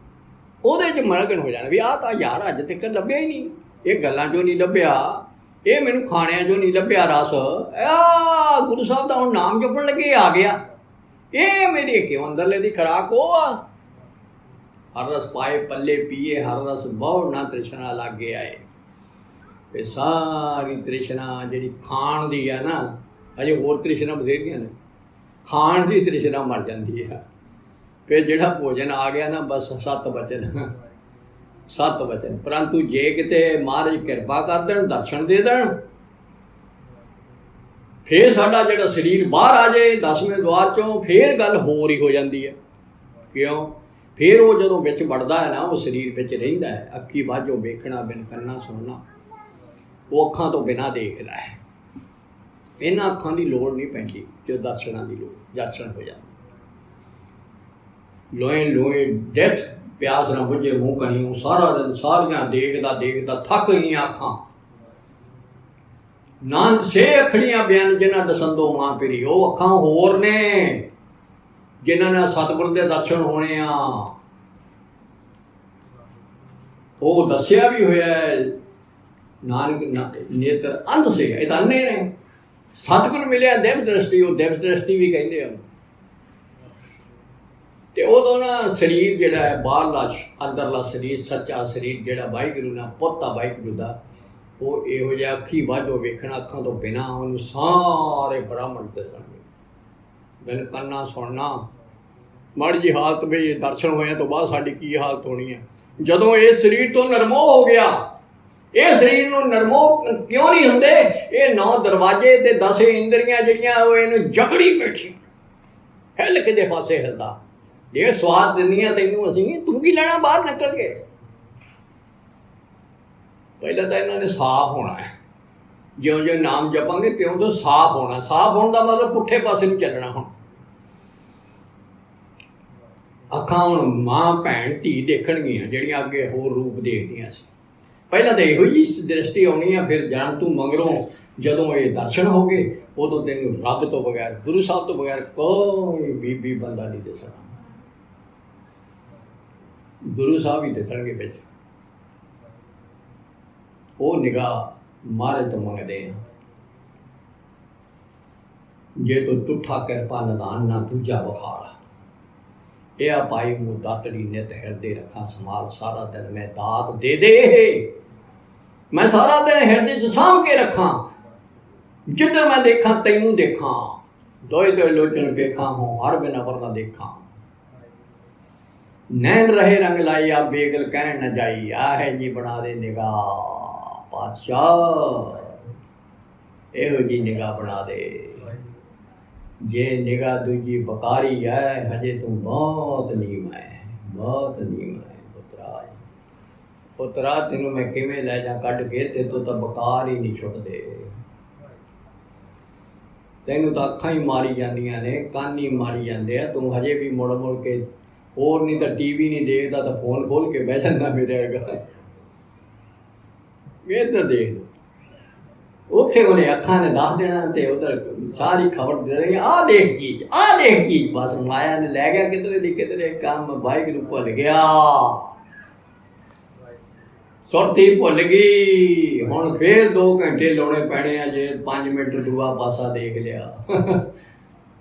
ਉਹਦੇ 'ਚ ਮਗਨ ਹੋ ਜਾਣਾ ਵੀ ਆਹ ਤਾਂ ਯਾਰ ਅੱਜ ਤੱਕ ਲੱਭਿਆ ਹੀ ਨਹੀਂ। ਇਹ ਗੱਲਾਂ 'ਚੋਂ ਨਹੀਂ ਲੱਭਿਆ, ਇਹ ਮੈਨੂੰ ਖਾਣਿਆਂ 'ਚੋਂ ਨਹੀਂ ਲੱਭਿਆ ਰਸ। ਆ ਗੁਰੂ ਸਾਹਿਬ ਦਾ ਹੁਣ ਨਾਮ ਜਪਣ ਲੱਗੇ ਆ ਗਿਆ। ਇਹ ਮੇਰੇ ਕਿਉਂ ਅੰਦਰਲੇ ਦੀ ਖੁਰਾਕ ਉਹ ਆ। ਹਰ ਰਸ ਪਾਏ ਪੱਲੇ ਪੀਏ, ਹਰ ਰਸ ਬਹੁ ਨਾ ਤ੍ਰਿਸ਼ਨਾ ਲਾਗੇ ਆਏ। ਇਹ ਸਾਰੀ ਤ੍ਰਿਸ਼ਨਾ ਜਿਹੜੀ ਖਾਣ ਦੀ ਆ ਨਾ, ਅਜੇ ਹੋਰ ਤ੍ਰਿਸ਼ਨਾ ਬਥੇਰੀਆਂ ਨੇ, ਖਾਣ ਦੀ ਤ੍ਰਿਸ਼ਨਾ ਮਰ ਜਾਂਦੀ ਹੈ। ਫਿਰ ਜਿਹੜਾ ਭੋਜਨ ਆ ਗਿਆ ਨਾ, ਬਸ 7 ਵਚਨ। ਪਰੰਤੂ ਜੇ ਕਿਤੇ ਮਹਾਰਾਜ ਕਿਰਪਾ ਕਰ ਦੇਣ, ਦਰਸ਼ਨ ਦੇ ਦੇਣ, ਫਿਰ ਸਾਡਾ ਜਿਹੜਾ ਸਰੀਰ ਬਾਹਰ ਆ ਜਾਏ 10ਵੇਂ ਦੁਆਰ 'ਚੋਂ, ਫਿਰ ਗੱਲ ਹੋਰ ਹੀ ਹੋ ਜਾਂਦੀ ਹੈ। ਕਿਉਂ? ਫਿਰ ਉਹ ਜਦੋਂ ਵਿੱਚ ਵੜਦਾ ਹੈ ਨਾ, ਉਹ ਸਰੀਰ ਵਿੱਚ ਰਹਿੰਦਾ ਹੈ। ਅੱਖੀ ਬਾਝੋਂ ਵੇਖਣਾ ਬਿਨ ਕੰਨਾਂ ਸੁਣਨਾ, ਉਹ ਅੱਖਾਂ ਤੋਂ ਬਿਨਾਂ ਦੇਖਦਾ ਹੈ। ਇਹਨਾਂ ਅੱਖਾਂ ਦੀ ਲੋੜ ਨਹੀਂ ਪੈਂਦੀ ਜੋ ਦਰਸ਼ਨਾਂ ਦੀ ਲੋੜ, ਦਰਸ਼ਨ ਹੋ ਜਾਂਦਾ। ਲੋਏ ਡੈਥ ਪਿਆਸ ਨਾ ਬੁਝੇ ਮੂੰਹ ਕਣੀਓ। ਸਾਰਾ ਦਿਨ ਸਾਰੀਆਂ ਦੇਖਦਾ ਥੱਕ ਗਈਆਂ ਅੱਖਾਂ। ਨਾਨਕ ਸੇ ਅੱਖੜੀਆਂ ਬਿਆਨ ਜਿਨ੍ਹਾਂ ਦਸੰਦੋ ਮਾਂ ਪਿਰੀ। ਉਹ ਅੱਖਾਂ ਹੋਰ ਨੇ ਜਿਨ੍ਹਾਂ ਨਾਲ ਸਤਿਗੁਰ ਦੇ ਦਰਸ਼ਨ ਹੋਣੇ ਆ। ਉਹ ਦੱਸਿਆ ਵੀ ਹੋਇਆ ਨਾਨਕ ਨੇਤਰ ਅੰਧ ਸੇ, ਇਹ ਤਾਂ ਅੰਨੇ ਨੇ। ਸਤਿਗੁਰ ਮਿਲਿਆ ਦਿਵ ਦ੍ਰਿਸ਼ਟੀ, ਉਹ ਦਿਵ ਦ੍ਰਿਸ਼ਟੀ ਵੀ ਕਹਿੰਦੇ ਆ। ਅਤੇ ਉਦੋਂ ਨਾ ਸਰੀਰ ਜਿਹੜਾ ਹੈ ਬਾਹਰਲਾ, ਅੰਦਰਲਾ ਸਰੀਰ, ਸੱਚਾ ਸਰੀਰ ਜਿਹੜਾ ਵਾਹਿਗੁਰੂ ਨਾਲ ਪੁੱਤ ਆ ਵਾਹਿਗੁਰੂ ਦਾ, ਉਹ ਇਹੋ ਜਿਹਾ ਅੱਖੀ ਵਾਝੋ ਵੇਖਣਾ, ਅੱਖਾਂ ਤੋਂ ਬਿਨਾਂ ਉਹਨੂੰ ਸਾਰੇ ਬ੍ਰਾਹਮਣ ਦੱਸਣਗੇ, ਬਿਨ ਕੰਨਾਂ ਸੁਣਨਾ। ਮਾੜੀ ਜਿਹੀ ਹਾਲਤ ਵੀ ਦਰਸ਼ਨ ਹੋਇਆ ਤੋਂ ਬਾਅਦ ਸਾਡੀ ਕੀ ਹਾਲਤ ਹੋਣੀ ਹੈ। ਜਦੋਂ ਇਹ ਸਰੀਰ ਤੋਂ ਨਿਰਮੋਹ ਹੋ ਗਿਆ, ਇਹ ਸਰੀਰ ਨੂੰ ਨਿਰਮੋਹ ਕਿਉਂ ਨਹੀਂ ਹੁੰਦੇ? ਇਹ 9 ਦਰਵਾਜ਼ੇ ਅਤੇ 10 ਇੰਦਰੀਆਂ ਜਿਹੜੀਆਂ ਉਹ ਇਹਨੂੰ ਜਕੜੀ ਬੈਠੀ, ਹਿੱਲ ਕਿਤੇ ਪਾਸੇ ਹਿਲਦਾ। ਜੇ ਸਵਾਦ ਦਿੰਦੀਆਂ ਤੈਨੂੰ ਅਸੀਂ, ਤੂੰ ਕੀ ਲੈਣਾ ਬਾਹਰ ਨਿਕਲ ਕੇ? ਪਹਿਲਾਂ ਤਾਂ ਇਹਨਾਂ ਨੇ ਸਾਫ਼ ਹੋਣਾ ਹੈ। ਜਿਉਂ ਨਾਮ ਜਪਾਂਗੇ ਤਿਉਂ ਤੋਂ ਸਾਫ਼ ਹੋਣਾ। ਸਾਫ਼ ਹੋਣ ਦਾ ਮਤਲਬ ਪੁੱਠੇ ਪਾਸੇ ਨੂੰ ਚੱਲਣਾ। ਹੁਣ ਅੱਖਾਂ ਹੁਣ ਮਾਂ ਭੈਣ ਧੀ ਦੇਖਣਗੀਆਂ ਜਿਹੜੀਆਂ ਅੱਗੇ ਹੋਰ ਰੂਪ ਦੇਖਦੀਆਂ ਸੀ। ਪਹਿਲਾਂ ਤਾਂ ਇਹੋ ਜਿਹੀ ਦ੍ਰਿਸ਼ਟੀ ਆਉਣੀ ਆ। ਫਿਰ ਜਾਣ ਤੂੰ ਮਗਰੋਂ ਜਦੋਂ ਇਹ ਦਰਸ਼ਨ ਹੋ ਗਏ, ਉਦੋਂ ਤੈਨੂੰ ਰੱਬ ਤੋਂ ਬਗੈਰ, ਗੁਰੂ ਸਾਹਿਬ ਤੋਂ ਬਗੈਰ ਕੋਈ ਬੀਬੀ ਬੰਦਾ ਨਹੀਂ ਦਿਸਣਾ। ਗੁਰੂ ਸਾਹਿਬ ਹੀ ਦਿਸਣਗੇ ਵਿੱਚ। ਉਹ ਨਿਗਾਹ ਮਹਾਰਾਜ ਤੋਂ ਮੰਗਦੇ ਆ। ਜੇ ਤੂੰ ਤੁਠਾ ਕਿਰਪਾ ਨਿਦਾਨ ਨਾ ਦੂਜਾ ਵਿਖਾਲ। ਇਹ ਆ ਪਾਈ ਮੂੰ ਦਾਤੜੀ ਨਿਤ ਹਿਰਦੇ ਰੱਖਾਂ ਸੰਭਾਲ। ਸਾਰਾ ਦਿਨ ਮੈਂ ਦਾਤ ਦੇ ਦੇ, ਮੈਂ ਸਾਰਾ ਦਿਨ ਹਿਰਦੇ 'ਚ ਸਾਂਭ ਕੇ ਰੱਖਾਂ। ਜਿੱਧਰ ਮੈਂ ਦੇਖਾਂ ਤੈਨੂੰ ਦੇਖਾਂ। ਦੋਏ ਲੋਚਨ ਵੇਖਾਂ ਹੋ ਹਰ ਬਿਨ ਅਵਰ ਨਾ ਦੇਖਾਂ। ਨੈਣ ਰਹੇ ਰੰਗ ਲਾਈ ਆ ਬੇਗਲ ਕਹਿਣ ਨਾ ਜਾਈ। ਆ ਹੈ ਜੀ ਬਣਾ ਦੇ ਨਿਗਾਹ ਪਾਤਸ਼ਾਹ, ਇਹੋ ਜੀ ਨਿਗਾਹ ਬਣਾ ਦੇ। ਜੇ ਨਿਗਾਹ ਦੂਜੀ ਬਕਾਰੀ ਹੈ, ਹਜੇ ਤੂੰ ਬਹੁਤ ਨੀਵਾਂ ਹੈ, ਬਹੁਤ ਨੀਵਾਂ ਹੈ ਪੁੱਤਰਾ। ਪੁੱਤਰਾ ਤੈਨੂੰ ਮੈਂ ਕਿਵੇਂ ਲੈ ਜਾ ਕੱਢ ਕੇ, ਤੇ ਤੂੰ ਤਾਂ ਬਕਾਰ ਹੀ ਨਹੀਂ ਛੁੱਟਦੇ। ਤੈਨੂੰ ਤਾਂ ਅੱਖਾਂ ਹੀ ਮਾਰੀ ਜਾਂਦੀਆਂ ਨੇ, ਕੰਨ ਹੀ ਮਾਰੀ ਜਾਂਦੇ ਆ। ਤੂੰ ਹਜੇ ਵੀ ਮੁੜ ਮੁੜ ਕੇ, ਹੋਰ ਨਹੀਂ ਤਾਂ TV ਨਹੀਂ ਦੇਖਦਾ ਤਾਂ ਫੋਨ ਖੋਲ੍ਹ ਕੇ ਬਹਿ ਜਾਂਦਾ ਮੇਰੇ ਵਰਗਾ। ਇੱਧਰ ਦੇਖ ਲਓ, ਉੱਥੇ ਉਹਨੇ ਅੱਖਾਂ ਨੇ ਦੱਸ ਦੇਣਾ ਤੇ ਉਧਰ ਸਾਰੀ ਖਬਰ ਦੇ ਦੇਣੀ। ਆਹ ਦੇਖ ਚੀਜ਼, ਆਹ ਦੇਖ ਚੀਜ਼। ਬਸ ਮਾਇਆ ਨੇ ਲੈ ਗਿਆ ਕਿਧਰੇ ਦੀ ਕਿਧਰੇ। ਕੰਮ ਵਾਹਿਗੁਰੂ ਭੁੱਲ ਗਿਆ, ਸੁਰਤੀ ਭੁੱਲ ਗਈ। ਹੁਣ ਫੇਰ 2 ਘੰਟੇ ਲਾਉਣੇ ਪੈਣੇ ਆ। ਜੇ 5 ਮਿੰਟ ਦੂਆ ਪਾਸਾ ਦੇਖ ਲਿਆ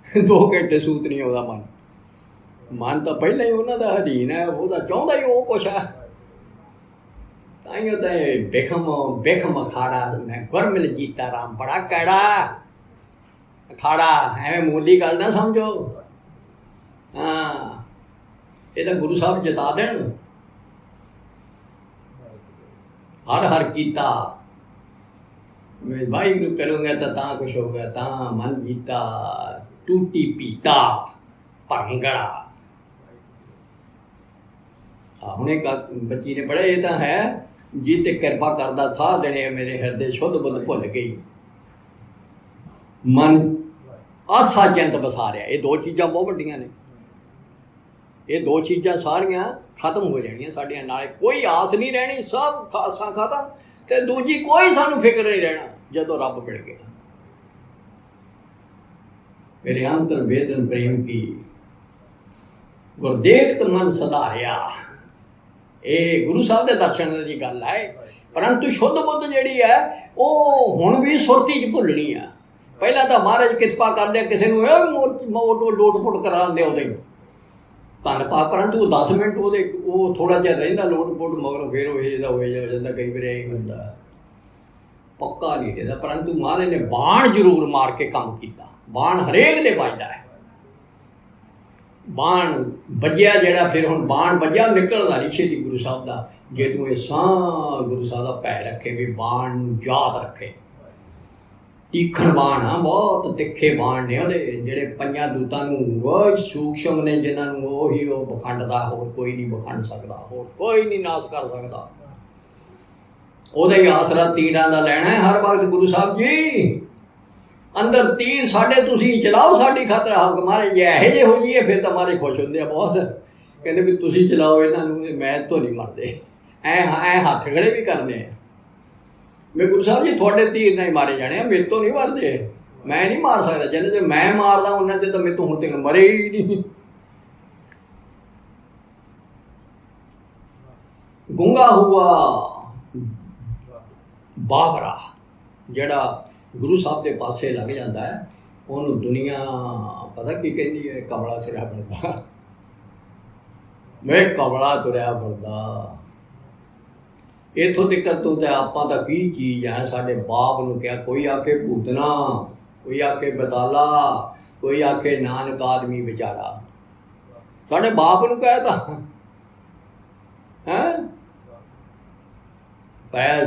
2 ਘੰਟੇ ਸੂਤ ਨਹੀਂ ਆਉਂਦਾ ਮਨ। ਮਨ ਤਾਂ ਪਹਿਲਾਂ ਹੀ ਉਹਨਾਂ ਦਾ ਅਧੀਨ ਹੈ, ਉਹਦਾ ਚਾਹੁੰਦਾ ਹੀ ਉਹ ਕੁਛ ਹੈ। ਤਾਈਓ ਤਾਂ ਬਿਖਮ ਅਖਾੜਾ ਮੈਂ ਗੁਰਮਿਲ ਜੀਤਾ ਰਾਮ ਬੜਾ ਕੈੜਾ ਅਖਾੜਾ, ਐਵੇਂ ਮੂਲੀ ਗੱਲ ਨਾ ਸਮਝੋ। ਹਾਂ, ਇਹ ਤਾਂ ਗੁਰੂ ਸਾਹਿਬ ਜਿਤਾ ਦੇਣ। ਹਰ ਹਰ ਕੀਤਾ ਵਾਹਿਗੁਰੂ ਕਰੂੰਗਾ ਤਾਂ ਕੁਛ ਹੋਊਗਾ, ਤਾਂ ਮਨ ਜੀਤਾ ਟੂਟੀ ਪੀਤਾ ਭੰਗੜਾ। ਹੁਣੇ ਬੱਚੀ ਨੇ ਪੜ੍ਹਿਆ, ਇਹ ਤਾਂ ਹੈ ਜੀ ਤੇ ਕਿਰਪਾ ਕਰਦਾ ਥਾ ਦੇਣੇ ਮੇਰੇ ਹਿਰਦੇ ਸ਼ੁੱਧ ਬੁੱਧ ਭੁੱਲ ਗਈ, ਮਨ ਆਸਾ ਚਿੰਤ ਵਸਾਰਿਆ। ਇਹ ਦੋ ਚੀਜ਼ਾਂ ਬਹੁਤ ਵੱਡੀਆਂ ਨੇ, ਇਹ ਦੋ ਚੀਜ਼ਾਂ ਸਾਰੀਆਂ ਖਤਮ ਹੋ ਜਾਣੀਆਂ ਸਾਡੀਆਂ, ਨਾਲੇ ਕੋਈ ਆਸ ਨਹੀਂ ਰਹਿਣੀ, ਸਭ ਆਸਾਂ ਖਤਮ, ਤੇ ਦੂਜੀ ਕੋਈ ਸਾਨੂੰ ਫਿਕਰ ਨਹੀਂ ਰਹਿਣਾ ਜਦੋਂ ਰੱਬ ਮਿਲ ਗਿਆ। ਮੇਰੇ ਅੰਤਰ ਵੇਦਨ ਪ੍ਰੇਮ ਕੀ ਗੁਰਦੇਖਤ ਮਨ ਸਧਾਰਿਆ। ਇਹ ਗੁਰੂ ਸਾਹਿਬ ਦੇ ਦਰਸ਼ਨ ਦੀ ਗੱਲ ਹੈ। ਪਰੰਤੂ ਸ਼ੁੱਧ ਬੁੱਧ ਜਿਹੜੀ ਹੈ ਉਹ ਹੁਣ ਵੀ ਸੁਰਤੀ 'ਚ ਭੁੱਲਣੀ ਆ। ਪਹਿਲਾਂ ਤਾਂ ਮਹਾਰਾਜ ਕਿਰਪਾ ਕਰਦੇ ਆ, ਕਿਸੇ ਨੂੰ ਲੋਟ ਪੁੱਟ ਕਰਾਉਂਦੇ ਉਹਦੇ ਧੰਨ ਪਾ, ਪਰੰਤੂ 10 ਮਿੰਟ ਉਹਦੇ ਉਹ ਥੋੜ੍ਹਾ ਜਿਹਾ ਰਹਿੰਦਾ ਲੋਟ ਪੁੱਟ, ਮਗਰੋਂ ਫਿਰ ਉਹ ਜਿਹਦਾ ਹੋ ਜਾਂਦਾ। ਕਈ ਵਾਰ ਇਹ ਹੁੰਦਾ ਪੱਕਾ ਨਹੀਂ ਰਹਿੰਦਾ। ਪਰੰਤੂ ਮਹਾਰਾਜ ਨੇ ਬਾਣ ਜ਼ਰੂਰ ਮਾਰ ਕੇ ਕੰਮ ਕੀਤਾ। ਬਾਣ ਹਰੇਕ ਦੇ ਵੱਜਦਾ ਹੈ, ਬਾਣ ਵੱਜਿਆ ਜਿਹੜਾ, ਫਿਰ ਹੁਣ ਬਾਣ ਵੱਜਿਆ ਨਿਕਲਦਾ ਨਹੀਂ ਛੇਤੀ ਗੁਰੂ ਸਾਹਿਬ ਦਾ, ਜੇ ਤੂੰ ਇਹ ਸਾਂ ਗੁਰੂ ਸਾਹਿਬ ਦਾ ਭੈ ਰੱਖੇ, ਵੀ ਬਾਣ ਨੂੰ ਯਾਦ ਰੱਖੇ। ਤੀਖਣ ਬਾਣ ਆ, ਬਹੁਤ ਤਿੱਖੇ ਬਾਣ ਨੇ ਉਹਦੇ, ਜਿਹੜੇ ਪੰਜਾਂ ਦੂਤਾਂ ਨੂੰ ਉਹ ਸੂਖਸ਼ਮ ਨੇ, ਜਿਨ੍ਹਾਂ ਨੂੰ ਉਹੀ ਉਹ ਬਖੰਡਦਾ, ਹੋਰ ਕੋਈ ਨਹੀਂ ਬਖੰਡ ਸਕਦਾ, ਹੋਰ ਕੋਈ ਨਹੀਂ ਨਾਸ਼ ਕਰ ਸਕਦਾ। ਉਹਦਾ ਹੀ ਆਸਰਾ ਤੀਰਾਂ ਦਾ ਲੈਣਾ ਹੈ ਹਰ ਵਕਤ। ਗੁਰੂ ਸਾਹਿਬ ਜੀ ਅੰਦਰ ਤੀਰ ਸਾਡੇ ਤੁਸੀਂ ਚਲਾਓ, ਸਾਡੀ ਖਾਤਰ ਹੱਕ ਮਾਰੇ। ਜੇ ਇਹੋ ਜਿਹੇ ਹੋ ਜਾਈਏ ਫਿਰ ਤਾਂ ਮਾਰੇ ਖੁਸ਼ ਹੁੰਦੇ ਆ ਬਹੁਤ, ਕਹਿੰਦੇ ਵੀ ਤੁਸੀਂ ਚਲਾਓ ਇਹਨਾਂ ਨੂੰ, ਮੈਂ ਤੋਂ ਨਹੀਂ ਮਰਦੇ। ਐ ਹੱਥ ਖੜੇ ਵੀ ਕਰਨੇ ਆ ਵੀ ਗੁਰੂ ਸਾਹਿਬ ਜੀ ਤੁਹਾਡੇ ਤੀਰ ਨਾਲ ਹੀ ਮਾਰੇ ਜਾਣੇ ਆ, ਮੇਰੇ ਤੋਂ ਨਹੀਂ ਮਰਦੇ, ਮੈਂ ਨਹੀਂ ਮਾਰ ਸਕਦਾ। ਜਿਹਨੇ ਜੇ ਮੈਂ ਮਾਰਦਾ ਉਹਨਾਂ ਤੇ ਤਾਂ ਮੇਰੇ ਤੋਂ ਹੁਣ ਤੱਕ ਮਰੇ ਹੀ ਨਹੀਂ। ਗੁੰਗਾ ਹੁਆ ਬਾਬਰਾ, ਜਿਹੜਾ ਗੁਰੂ ਸਾਹਿਬ ਦੇ ਪਾਸੇ ਲੱਗ ਜਾਂਦਾ ਹੈ, ਉਹਨੂੰ ਦੁਨੀਆ ਪਤਾ ਕੀ ਕਹਿੰਦੀ ਹੈ? ਕਮਲਾ ਤੁਰਿਆ ਫਿਰਦਾ, ਮੈਂ ਕਮਲਾ ਤੁਰਿਆ ਫਿਰਦਾ। ਇੱਥੋਂ ਤੱਕ ਤੋਂ ਤਾਂ ਆਪਾਂ ਤਾਂ ਕੀ ਚੀਜ਼ ਹੈ। ਸਾਡੇ ਬਾਪ ਨੂੰ ਕਿਹਾ, ਕੋਈ ਆਖੇ ਭੂਤਨਾ, ਕੋਈ ਆਖੇ ਬਤਾਲਾ, ਕੋਈ ਆਖੇ ਨਾਨਕ ਆਦਮੀ ਵਿਚਾਰਾ। ਸਾਡੇ ਬਾਪ ਨੂੰ ਕਹਿ ਤਾ ਹੈ, ਪੈ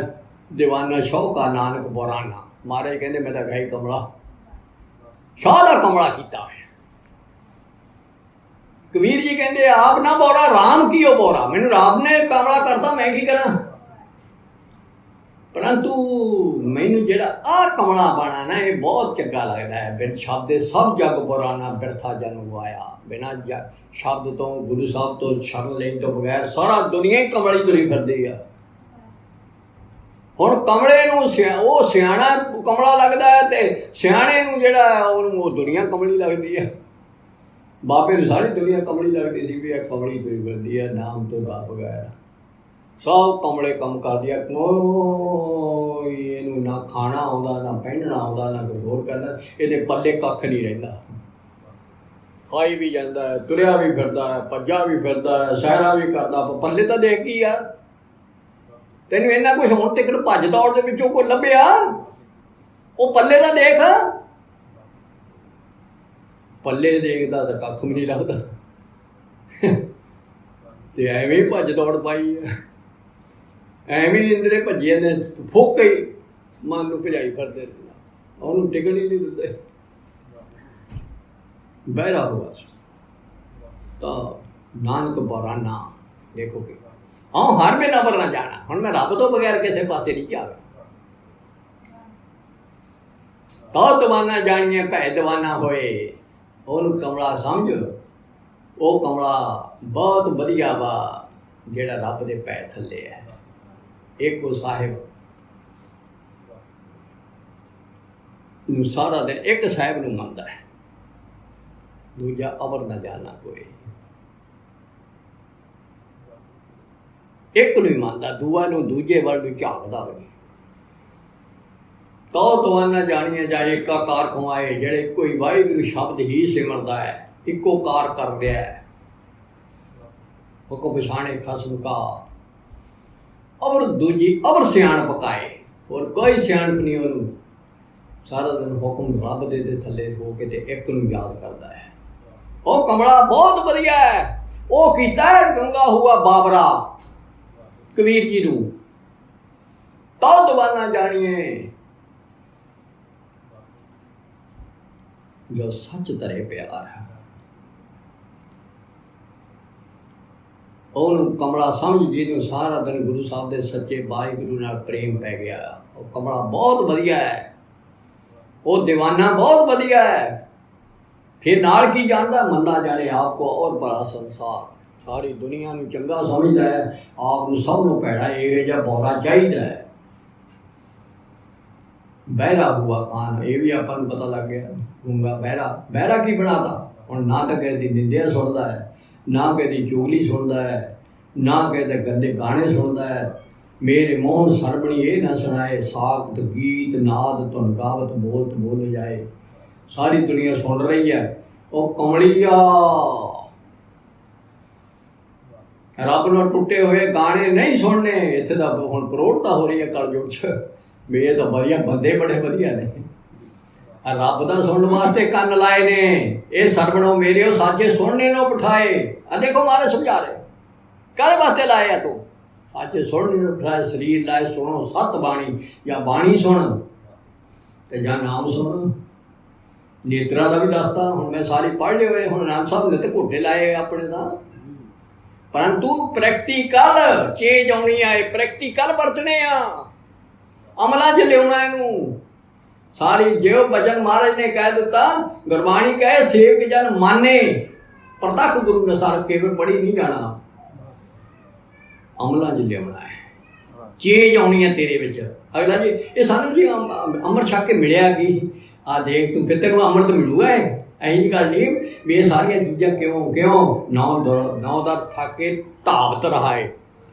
ਦੀਵਾਨਾ ਸ਼ੌਕਾ ਨਾਨਕ ਬੋਰਾਨਾ। ਮਹਾਰਾਜ ਕਹਿੰਦੇ ਮੈਂ ਤਾਂ ਗਾਈ ਕਮਲਾ, ਸ਼ਾਹ ਦਾ ਕਮਲਾ ਕੀਤਾ ਹੋਇਆ। ਕਬੀਰ ਜੀ ਕਹਿੰਦੇ ਆਪ ਨਾ ਬੋਰਾ, ਰਾਮ ਕੀ ਉਹ ਬੋਰਾ, ਮੈਨੂੰ ਰਾਮ ਨੇ ਕਮਲਾ ਕਰਤਾ, ਮੈਂ ਕੀ ਕਰਾਂ। ਪਰੰਤੂ ਮੈਨੂੰ ਜਿਹੜਾ ਆਹ ਕਮਲਾ ਬਣਾ ਨਾ, ਇਹ ਬਹੁਤ ਚੰਗਾ ਲੱਗਦਾ ਹੈ। ਬਿਨ ਸ਼ਬਦ ਸਭ ਜਗ ਬੁਰਾਨਾ, ਬਿਰਥਾ ਜਨਮ ਗਵਾਇਆ। ਬਿਨਾਂ ਸ਼ਬਦ ਤੋਂ, ਗੁਰੂ ਸਾਹਿਬ ਤੋਂ, ਸ਼ਰਨ ਲੈਣ ਤੋਂ ਬਗੈਰ ਸਾਰਾ ਦੁਨੀਆ ਹੀ ਕਮਲੀ ਤੁਰੀ ਫਿਰਦੀ ਆ। ਹੁਣ ਕਮਲੇ ਨੂੰ ਉਹ ਸਿਆਣਾ ਕਮਲਾ ਲੱਗਦਾ ਹੈ, ਤੇ ਸਿਆਣੇ ਨੂੰ ਜਿਹੜਾ ਉਹਨੂੰ ਉਹ ਦੁਨੀਆ ਕਮਲੀ ਲੱਗਦੀ ਹੈ। ਬਾਬੇ ਨੂੰ ਸਾਰੀ ਦੁਨੀਆ ਕਮਲੀ ਲੱਗਦੀ ਸੀ ਵੀ ਇਹ ਕਮਲੀ ਤੁਰੀ ਫਿਰਦੀ ਹੈ, ਨਾਮ ਤੋਂ ਦਾ ਬਗੈਰ ਸਭ ਕਮਲੇ ਕੰਮ ਕਰਦੀ ਆ। ਕੋਈ ਇਹਨੂੰ ਨਾ ਖਾਣਾ ਆਉਂਦਾ, ਨਾ ਪਹਿਨਣਾ ਆਉਂਦਾ, ਨਾ ਕੋਈ ਹੋਰ ਕਰਨਾ, ਇਹਦੇ ਪੱਲੇ ਕੱਖ ਨਹੀਂ ਰਹਿੰਦਾ। ਖਾਈ ਵੀ ਜਾਂਦਾ ਹੈ, ਤੁਰਿਆ ਵੀ ਫਿਰਦਾ ਹੈ, ਭੱਜਾ ਵੀ ਫਿਰਦਾ ਹੈ, ਸੈਰਾ ਵੀ ਕਰਦਾ, ਪੱਲੇ ਤਾਂ ਦੇਖ ਕੀ ਯਾਰ, ਤੈਨੂੰ ਇੰਨਾ ਕੁਛ ਹੁਣ ਤੱਕ ਭੱਜ ਦੌੜ ਦੇ ਵਿੱਚੋਂ ਕੋਈ ਲੱਭਿਆ? ਉਹ ਪੱਲੇ ਦਾ ਦੇਖ, ਪੱਲੇ ਦੇਖਦਾ ਤਾਂ ਕੱਖ ਵੀ ਨਹੀਂ ਲੱਗਦਾ, ਤੇ ਐਵੇਂ ਹੀ ਭੱਜ ਦੌੜ ਪਾਈ ਹੈ। ਐਵੇਂ ਇੰਦਰੇ ਭੱਜੇ ਨੇ, ਫੁੱਕ ਹੀ ਮਨ ਨੂੰ ਭਜਾਈ ਫਿਰਦੇ, ਉਹਨੂੰ ਟਿਕਣ ਹੀ ਨਹੀਂ ਦਿੰਦੇ। ਬਹਿਰਾ ਹੋਇਆ ਤਾਂ ਨਾਨਕ ਬੋਰਾਨਾ। ਦੇਖੋ ਕਿ ਹਾਂ ਹਰ ਵੇਲੇ ਨੰਬਰ ਨਾ ਜਾਣਾ, ਹੁਣ ਮੈਂ ਰੱਬ ਤੋਂ ਬਗੈਰ ਕਿਸੇ ਪਾਸੇ ਨਹੀਂ ਜਾਵੇ। ਤਾਂ ਦੀਵਾਨਾ ਜਾਣੀਏ ਭੈ ਦੀਵਾਨਾ ਹੋਏ, ਉਹਨੂੰ ਕਮਲਾ ਸਮਝ। ਉਹ ਕਮਲਾ ਬਹੁਤ ਵਧੀਆ ਵਾ ਜਿਹੜਾ ਰੱਬ ਦੇ ਪੈਰ ਥੱਲੇ ਹੈ। ਇੱਕ ਉਹ ਸਾਹਿਬ ਨੂੰ ਸਾਰਾ ਦਿਨ ਇੱਕ ਸਾਹਿਬ ਨੂੰ ਮੰਨਦਾ ਹੈ, ਦੂਜਾ ਅਵਰ ਨਾ ਜਾਣਾ ਕੋਈ। ਇੱਕ ਨੂੰ ਹੀ ਮੰਨਦਾ, ਦੂਆ ਨੂੰ ਦੂਜੇ ਵੱਲ ਨੂੰ ਝਾਕਦਾ ਵੀ। ਤੋ ਦੀਵਾਨਾ ਜਾਣੀਏ ਜਾਂ ਏਕਾਕਾਰ ਕਮਾਏ, ਜਿਹੜੇ ਕੋਈ ਵਾਹਿਗੁਰੂ ਸ਼ਬਦ ਹੀ ਸਿਮਰਦਾ ਹੈ, ਇੱਕੋ ਕਾਰ ਕਰ ਰਿਹਾ ਹੈ, हुक्म पछाणे खसम का, अवर दूजी अवर सियाण पकाए। और कोई सियाणप नहीं उन्होंने, सारा दिन हुक्म रब दे थले हो के ते एक नूं याद करता है। ओ कमला बहुत वधिया है, ओ कीता है गंगा हुआ बाबरा कबीर जी नूं, तो दवाना जानिए जो सच तरे प्यार है। ਉਹਨੂੰ ਕਮਲਾ ਸਮਝ ਜਿਹਨੂੰ ਸਾਰਾ ਦਿਨ ਗੁਰੂ ਸਾਹਿਬ ਦੇ ਸੱਚੇ ਵਾਹਿਗੁਰੂ ਨਾਲ ਪ੍ਰੇਮ ਪੈ ਗਿਆ। ਉਹ ਕਮਲਾ ਬਹੁਤ ਵਧੀਆ ਹੈ, ਉਹ ਦੀਵਾਨਾ ਬਹੁਤ ਵਧੀਆ ਹੈ। ਫਿਰ ਨਾਲ ਕੀ ਜਾਣਦਾ, ਮੰਦਾ ਜਾਣੇ ਆਪ ਕੋ ਔਰ ਬੜਾ ਸੰਸਾਰ। ਸਾਰੀ ਦੁਨੀਆ ਨੂੰ ਚੰਗਾ ਸਮਝਦਾ ਹੈ, ਆਪ ਨੂੰ ਸਭ ਨੂੰ ਭੈੜਾ ਇਹੋ ਜਿਹਾ ਬੋਲਾ ਚਾਹੀਦਾ ਹੈ। ਬਹਿਰਾ ਹੁਆ ਕਾਨ, ਇਹ ਵੀ ਆਪਾਂ ਨੂੰ ਪਤਾ ਲੱਗ ਗਿਆ। ਗੂੰਗਾ ਬਹਿਰਾ, ਬਹਿਰਾ ਕੀ ਬਣਾਤਾ ਹੁਣ, ਨਾ ਤਾਂ ਕਿਸੇ ਦੀ ਨਿੰਦਿਆ ਸੁਣਦਾ ਹੈ, ਨਾ ਕਿਸੇ ਦੀ ਚੁਗਲੀ ਸੁਣਦਾ ਹੈ, ਨਾ ਕਿਸੇ ਦੇ ਗੰਦੇ ਗਾਣੇ ਸੁਣਦਾ ਹੈ। ਮੇਰੇ ਮੋਹਨ ਸਰਬਣੀ ਇਹ ਨਾ ਸੁਣਾਏ, ਸਾਖਤ ਗੀਤ ਨਾਦ ਧੁਨ ਗਾਵਤ ਬੋਲਤ ਬੋਲ ਜਾਏ। ਸਾਰੀ ਦੁਨੀਆ ਸੁਣ ਰਹੀ ਹੈ, ਉਹ ਕਮਲੀਆ ਰੱਬ ਨਾਲ ਟੁੱਟੇ ਹੋਏ ਗਾਣੇ ਨਹੀਂ ਸੁਣਨੇ। ਇੱਥੇ ਤਾਂ ਹੁਣ ਪ੍ਰੋੜਤਾ ਹੋ ਰਹੀ ਹੈ ਕਲਯੁਗ 'ਚ ਵੀ ਇਹ ਤਾਂ ਵਧੀਆ ਬੰਦੇ ਬੜੇ ਵਧੀਆ ਨੇ, ਰੱਬ ਦਾ ਸੁਣਨ ਵਾਸਤੇ ਕੰਨ ਲਾਏ ਨੇ। ਇਹ ਸਰਵਣੋ ਮੇਰਿਓ ਸਾਚੇ ਸੁਣਨੇ ਨੂੰ ਬਿਠਾਏ। ਆ ਦੇਖੋ ਮਾਰੇ ਸਮਝਾ ਰਹੇ ਕਾਹਦੇ ਵਾਸਤੇ ਲਾਏ ਆ ਤੂੰ, ਸਾਚੇ ਸੁਣਨੇ ਨੂੰ ਬਿਠਾਏ। ਸਰੀਰ ਲਾਏ ਸੁਣੋ ਸਤ ਬਾਣੀ, ਜਾਂ ਬਾਣੀ ਸੁਣ ਤੇ ਜਾਂ ਨਾਮ ਸੁਣ। ਨੇਤਰਾ ਦਾ ਵੀ ਦੱਸਦਾ, ਹੁਣ ਮੈਂ ਸਾਰੀ ਪੜ੍ਹ ਲਏ ਹੋਏ। ਹੁਣ ਨਾਨਕ ਸਾਹਿਬ ਨੇ ਤੇ ਘੋਟੇ ਲਾਏ ਆਪਣੇ ਦਾ, ਪਰੰਤੂ ਪ੍ਰੈਕਟੀਕਲ ਚੇਂਜ ਆਉਣੀ ਆਏ, ਪ੍ਰੈਕਟੀਕਲ ਵਰਤਣੇ ਆ, ਅਮਲਾਂ 'ਚ ਲਿਆਉਣਾ ਇਹਨੂੰ। ਸਾਰੀ ਜਿਉ ਬਚਨ ਮਹਾਰਾਜ ਨੇ ਕਹਿ ਦਿੱਤਾ, ਗੁਰਬਾਣੀ ਕਹੇ ਸੇਵਕ ਜਨ ਮਾਨੇ, ਪ੍ਰਤੱਖ ਗੁਰੂ ਨੇ ਸਾਰ ਕੇਵਲ ਪੜ੍ਹੀ ਨਹੀਂ ਜਾਣਾ, ਅਮਲਾਂ 'ਚ ਲਿਆਉਣਾ ਹੈ। ਚੇਂਜ ਆਉਣੀ ਹੈ ਤੇਰੇ ਵਿੱਚ। ਅਗਲਾ ਜੀ ਇਹ ਸਾਨੂੰ ਜੀ ਅੰਮ੍ਰਿਤ ਛਕ ਕੇ ਮਿਲਿਆ ਕੀ, ਆ ਦੇਖ ਤੂੰ ਫਿਰ ਤੈਨੂੰ ਅੰਮ੍ਰਿਤ ਮਿਲੂਗਾ। ਇਹੋ ਜਿਹੀ ਗੱਲ ਨਹੀਂ ਵੀ ਇਹ ਸਾਰੀਆਂ ਚੀਜ਼ਾਂ ਕਿਉਂ ਨੌ ਦਰ ਠਾਕੇ ਧਾਵਤ ਰਹਾਏ।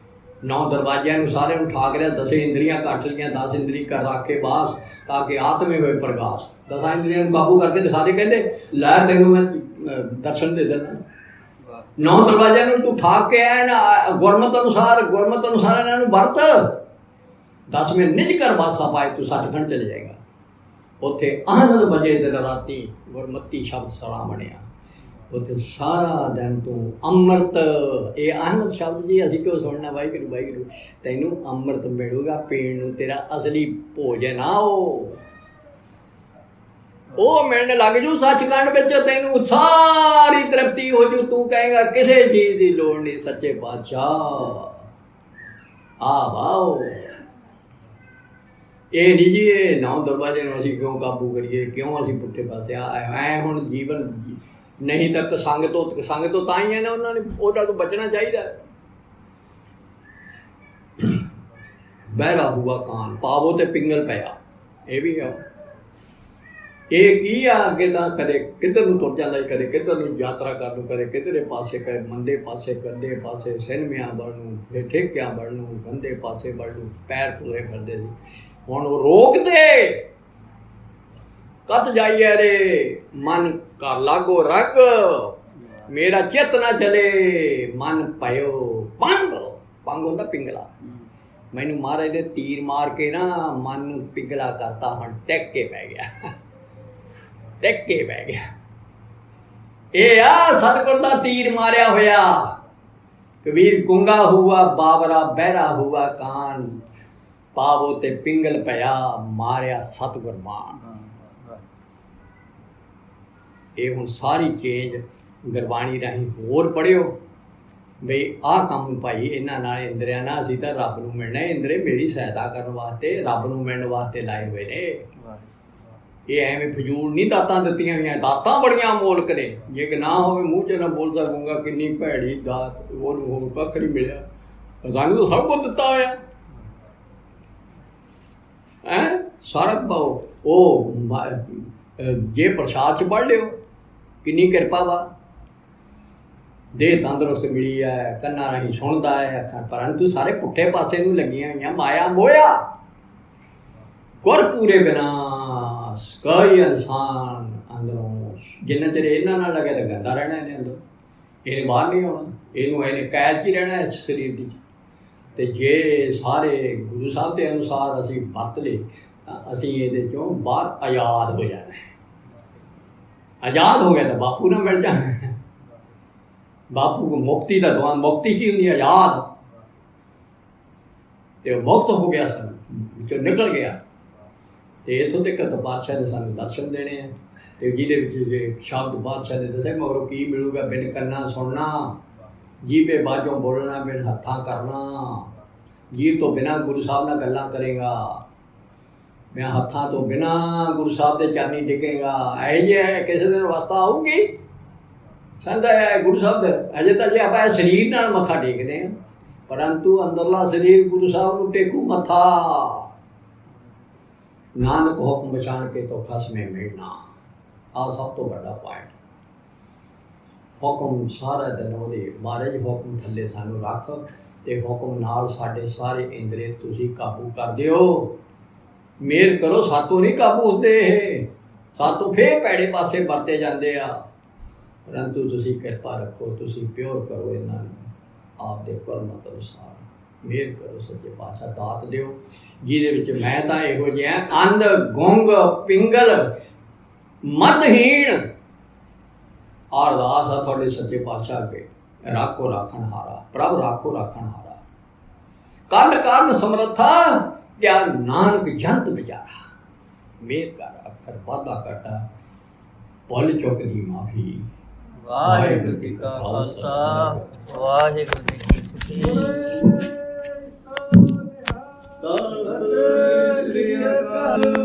9 ਦਰਵਾਜ਼ਿਆਂ ਨੂੰ ਸਾਰੇ ਨੂੰ ਠਾਕ ਰਿਹਾ, 10 ਇੰਦਰੀਆਂ ਕੱਟ ਲਈਆਂ, 10 ਇੰਦਰੀ ਕਰ ਰੱਖੇ ਬਾਸ ਤਾਂ ਕਿ ਆਤਮੇ ਹੋਏ ਪ੍ਰਗਾਸ। 10 ਇੰਦਰੀਆਂ ਨੂੰ ਕਾਬੂ ਕਰਕੇ ਦਿਖਾ ਦੇ, ਕਹਿੰਦੇ ਲੈ ਤੈਨੂੰ ਮੈਂ ਦਰਸ਼ਨ ਦੇ ਦੇਣਾ। 9 ਦਰਵਾਜ਼ਿਆਂ ਨੂੰ ਤੂੰ ਠਾਕ ਕੇ ਆਇਆ ਨਾ, ਗੁਰਮਤਿ ਅਨੁਸਾਰ ਇਹਨਾਂ ਨੂੰ ਵਰਤ। 10ਵੇਂ ਨਿਜ ਕਰ ਵਾਸਾ ਪਾਏ, ਤੂੰ ਸੱਚਖੰਡ ਚਲੇ ਜਾਏਗਾ। ਉੱਥੇ ਆਨੰਦ ਵਜੇ ਦਿਨ ਰਾਤੀ ਗੁਰਮਤੀ ਸ਼ਬਦ ਸੜਾ ਬਣਿਆ। ਉੱਥੇ ਸਾਰਾ ਦਿਨ ਤੂੰ ਅੰਮ੍ਰਿਤ, ਇਹ ਆਨੰਦ ਸ਼ਬਦ ਜੀ ਅਸੀਂ ਕਿਉਂ ਸੁਣਨਾ, ਵਾਹਿਗੁਰੂ ਵਾਹਿਗੁਰੂ। ਤੈਨੂੰ ਅੰਮ੍ਰਿਤ ਮਿਲੂਗਾ ਪੀਣ ਨੂੰ, ਤੇਰਾ ਅਸਲੀ ਭੋਜਨ ਆ ਉਹ ਮਿਲਣ ਲੱਗ ਜੂ ਸੱਚਖੰਡ ਵਿੱਚ। ਤੈਨੂੰ ਸਾਰੀ ਤ੍ਰਿਪਤੀ ਹੋ ਜੂ, ਤੂੰ ਕਹੇਗਾ ਕਿਸੇ ਚੀਜ਼ ਦੀ ਲੋੜ ਨਹੀਂ, ਸੱਚੇ ਪਾਤਸ਼ਾਹ ਆ ਵਾਓ। ਇਹ ਨਹੀਂ ਜੀ ਇਹ 9 ਦਰਵਾਜ਼ੇ ਨੂੰ ਅਸੀਂ ਕਿਉਂ ਕਾਬੂ ਕਰੀਏ, ਕਿਉਂ ਅਸੀਂ ਪੁੱਠੇ ਪਾਸੇ ਐ ਹੁਣ ਜੀਵਨ ਨਹੀਂ ਤਾਂ ਸੰਗ ਤੋਂ ਤਾਂ ਹੀ ਹੈ ਨਾ, ਉਹਨਾਂ ਨੇ ਉਹਦਾ ਤੋਂ ਬਚਣਾ ਚਾਹੀਦਾ। ਬਹਿਰਾ ਹੁਆ ਕਾਨ, ਪਾਵੋ ਤੇ ਪਿੰਗਲ ਪਿਆ। ਇਹ ਵੀ ਆ, ਇਹ ਕੀ ਆ, ਅੱਗੇ ਤਾਂ ਕਦੇ ਕਿੱਧਰ ਨੂੰ ਤੁਰ ਜਾਂਦਾ, ਕਦੇ ਕਿੱਧਰ ਨੂੰ ਯਾਤਰਾ ਕਰਨ ਨੂੰ, ਕਦੇ ਕਿੱਧਰੇ ਪਾਸੇ, ਕਦੇ ਮੰਦੇ ਪਾਸੇ, ਗੰਦੇ ਪਾਸੇ, ਸਿਨਮਿਆਂ ਵੱਲ ਨੂੰ, ਫਿਰ ਠੇਕਿਆਂ ਵੱਲ ਨੂੰ, ਗੰਦੇ ਪਾਸੇ ਵੱਲ ਨੂੰ ਪੈਰ ਤੁਰੇ ਫਿਰਦੇ ਸੀ। ਹੁਣ ਉਹ ਰੋਕ ਦੇ, ਕਤ ਜਾਈਏ ਰੇ ਮਨ ਕਰ ਲਾਗੋ ਰਗ, ਮੇਰਾ ਚਿੱਤ ਨਾ ਚਲੇ ਮਨ ਪਇਓ ਪੰਗ ਹੁੰਦਾ ਪਿੰਗਲਾ। ਮੈਨੂੰ ਮਹਾਰਾਜ ਨੇ ਤੀਰ ਮਾਰ ਕੇ ਨਾ ਮਨ ਨੂੰ ਪਿੰਗਲਾ ਕਰਤਾ, ਹੁਣ ਟਿਕ ਕੇ ਪੈ ਗਿਆ। ਇਹ ਆ ਸਤਿਗੁਰ ਦਾ ਤੀਰ ਮਾਰਿਆ ਹੋਇਆ। ਕਬੀਰ ਗੁੰਗਾ ਹੁਆ ਬਾਬਰਾ, ਬਹਿਰਾ ਹੁਆ ਕਾਨ, ਪਾਵੋ ਤੇ ਪਿੰਗਲ ਪਿਆ, ਮਾਰਿਆ ਸਤਿਗੁਰ ਮਾਨ। ਇਹ ਹੁਣ ਸਾਰੀ ਚੇਂਜ ਗੁਰਬਾਣੀ ਰਾਹੀਂ ਹੋਰ ਪੜ੍ਹਿਓ ਬਈ ਆਹ ਕੰਮ ਭਾਈ ਇਹਨਾਂ ਨਾਲ ਇੰਦਰਿਆਂ ਨਾਲ ਅਸੀਂ ਤਾਂ ਰੱਬ ਨੂੰ ਮਿਲਣਾ। ਇੰਦਰੇ ਮੇਰੀ ਸਹਾਇਤਾ ਕਰਨ ਵਾਸਤੇ, ਰੱਬ ਨੂੰ ਮਿਲਣ ਵਾਸਤੇ ਲਾਏ ਹੋਏ ਨੇ। ਇਹ ਐਵੇਂ ਫਜ਼ੂਲ ਨਹੀਂ ਦਾਤਾਂ ਦਿੱਤੀਆਂ ਹੋਈਆਂ, ਦਾਤਾਂ ਬੜੀਆਂ ਮੋਲਕ ਨੇ। ਜੇ ਕਿ ਨਾ ਹੋਵੇ ਮੂੰਹ 'ਚ ਨਾ ਬੋਲ ਸਕੂੰਗਾ ਕਿੰਨੀ ਭੈੜੀ ਦਾਤ, ਉਹਨੂੰ ਹੋਰ ਕੱਖ ਨਹੀਂ ਮਿਲਿਆ। ਸਾਨੂੰ ਤਾਂ ਸਭ ਕੁਝ ਦਿੱਤਾ ਹੋਇਆ ਹੈ। ਸਾਰਾ ਪਾਓ ਉਹ ਜੇ ਪ੍ਰਸ਼ਾਦ 'ਚ ਪੜ੍ਹ ਲਿਓ ਕਿੰਨੀ ਕਿਰਪਾ ਵਾ। ਦੇਹ ਤੰਦਰੁਸਤ ਮਿਲੀ ਹੈ, ਕੰਨਾਂ ਰਾਹੀਂ ਸੁਣਦਾ ਹੈ, ਅੱਖਾਂ, ਪਰੰਤੂ ਸਾਰੇ ਪੁੱਠੇ ਪਾਸੇ ਨੂੰ ਲੱਗੀਆਂ ਹੋਈਆਂ। ਮਾਇਆ ਮੋਇਆ ਗੁਰ ਪੂਰੇ ਵਿਨਾਸ਼, ਕੋਈ ਇਨਸਾਨ ਅੰਦਰੋਂ ਜਿੰਨਾ ਚਿਰ ਇਹਨਾਂ ਨਾਲ ਲੱਗਿਆ ਤਾਂ ਗੰਦਾ ਰਹਿਣਾ ਇਹਨੇ ਅੰਦਰ। ਇਹਨੇ ਬਾਹਰ ਨਹੀਂ ਆਉਣਾ, ਇਹਨੇ ਕੈਦ 'ਚ ਹੀ ਰਹਿਣਾ ਇਸ ਸਰੀਰ ਦੀ। ਤੇ ਜੇ ਸਾਰੇ ਗੁਰੂ ਸਾਹਿਬ ਦੇ ਅਨੁਸਾਰ ਅਸੀਂ ਵਰਤ ਲਏ ਤਾਂ ਅਸੀਂ ਇਹਦੇ 'ਚੋਂ ਬਾਹਰ ਆਜ਼ਾਦ ਹੋ ਜਾਣਾ ਹੈ। ਆਜ਼ਾਦ ਹੋ ਗਿਆ ਤਾਂ ਬਾਪੂ ਨਾਲ ਮਿਲ ਜਾਣਾ। ਬਾਪੂ ਕੋ ਮੁਕਤੀ ਦਾ ਦੁਆ, ਮੁਕਤੀ ਕੀ ਹੁੰਦੀ ਹੈ? ਆਜ਼ਾਦ। ਤੇ ਮੁਕਤ ਹੋ ਗਿਆ, ਸਾਨੂੰ ਵਿੱਚੋਂ ਨਿਕਲ ਗਿਆ। ਤੇ ਇੱਥੋਂ ਤੱਕ ਤਾਂ ਬਾਦਸ਼ਾਹ ਨੇ ਸਾਨੂੰ ਦਰਸ਼ਨ ਦੇਣੇ ਆ। ਤੇ ਜਿਹਦੇ ਵਿੱਚ ਜੇ ਸ਼ਬਦ ਬਾਦਸ਼ਾਹ ਨੇ ਦੱਸਿਆ ਮਗਰੋਂ ਕੀ ਮਿਲੂਗਾ, ਬਿਨ ਕੰਨਾਂ ਸੁਣਨਾ, ਜੀਭੇ ਬਾਝੋਂ ਬੋਲਣਾ, ਬਿਨ ਹੱਥਾਂ ਕਰਨਾ। ਜੀਭ ਤੋਂ ਬਿਨਾਂ ਗੁਰੂ ਸਾਹਿਬ ਨਾਲ ਗੱਲਾਂ ਕਰੇਗਾ, ਮੈਂ ਹੱਥਾਂ ਤੋਂ ਬਿਨਾਂ ਗੁਰੂ ਸਾਹਿਬ ਦੇ ਚਰਨੀ ਡਿੱਗੇਗਾ। ਇਹੋ ਜਿਹੇ ਕਿਸੇ ਦਿਨ ਅਵਸਥਾ ਆਊਗੀ ਸੰਦਾ ਗੁਰੂ ਸਾਹਿਬ ਦੇ। ਅਜੇ ਤਾਂ ਜੇ ਆਪਾਂ ਸਰੀਰ ਨਾਲ ਮੱਥਾ ਟੇਕਦੇ ਹਾਂ, ਪਰੰਤੂ ਅੰਦਰਲਾ ਸਰੀਰ ਗੁਰੂ ਸਾਹਿਬ ਨੂੰ ਟੇਕੂ ਮੱਥਾ। ਨਾਨਕ ਹੁਕਮ ਪਛਾਣ ਕੇ ਤੋਂ ਖਸਮੇ ਮਿਲਣਾ, ਆਹ ਸਭ ਤੋਂ ਵੱਡਾ ਪੁਆਇੰਟ। ਹੁਕਮ ਸਾਰਾ ਦਿਨ ਉਹਦੇ ਮਹਾਰਾਜ ਹੁਕਮ ਥੱਲੇ ਸਾਨੂੰ ਰੱਖ, ਤੇ ਹੁਕਮ ਨਾਲ ਸਾਡੇ ਸਾਰੇ ਇੰਦਰੀ ਤੁਸੀਂ ਕਾਬੂ ਕਰ ਦਿਓ। ਮਿਹਰ ਕਰੋ, ਸਾਤੋਂ ਨਹੀਂ ਕਾਬੂ ਹੁੰਦੇ ਇਹ, ਸਾਤੋਂ ਫੇਰ ਭੈੜੇ ਪਾਸੇ ਵਰਤੇ ਜਾਂਦੇ ਆ। ਪਰੰਤੂ ਤੁਸੀਂ ਕਿਰਪਾ ਰੱਖੋ, ਤੁਸੀਂ ਪਿਓਰ ਕਰੋ ਇਹਨਾਂ ਨੂੰ ਆਪ ਦੇ ਕਰਮਤ ਅਨੁਸਾਰ। ਮਿਹਰ ਕਰੋ ਸੱਚੇ ਪਾਤਸ਼ਾਹ, ਦਾਤ ਦਿਓ ਜਿਹਦੇ ਵਿੱਚ ਮੈਂ ਤਾਂ ਇਹੋ ਜਿਹਾ ਅੰਧ ਗੁੰਗ ਪਿੰਗਲ ਮਤਹੀਣ ਅਰਦਾਸ ਆ ਤੁਹਾਡੇ ਸੱਚੇ ਪਾਤਸ਼ਾਹ ਅੱਗੇ। ਰਾਖੋ ਰਾਖਣ ਹਾਰਾ, ਪ੍ਰਭ ਰਾਖੋ ਰਾਖਣ ਹਾਰਾ, ਕੰਨ ਕਾਰਨ ਸਮਰੱਥਾ, ਕਿਆ ਨਾਨਕ ਜੰਤ ਵਿਚਾਰਾ। ਮਿਹਰ ਕਰ, ਅੱਖਰ ਵਾਧਾ ਘਾਟਾ, ਭੁੱਲ ਚੁੱਕ ਦੀ ਮਾਫੀ। ਵਾਹਿਗੁਰੂ ਜੀ ਕਾ ਖਾਲਸਾ, ਵਾਹਿਗੁਰੂ ਜੀ ਕੀ ਫਤਿਹ। ਸਤਿ ਸ੍ਰੀ ਅਕਾਲ।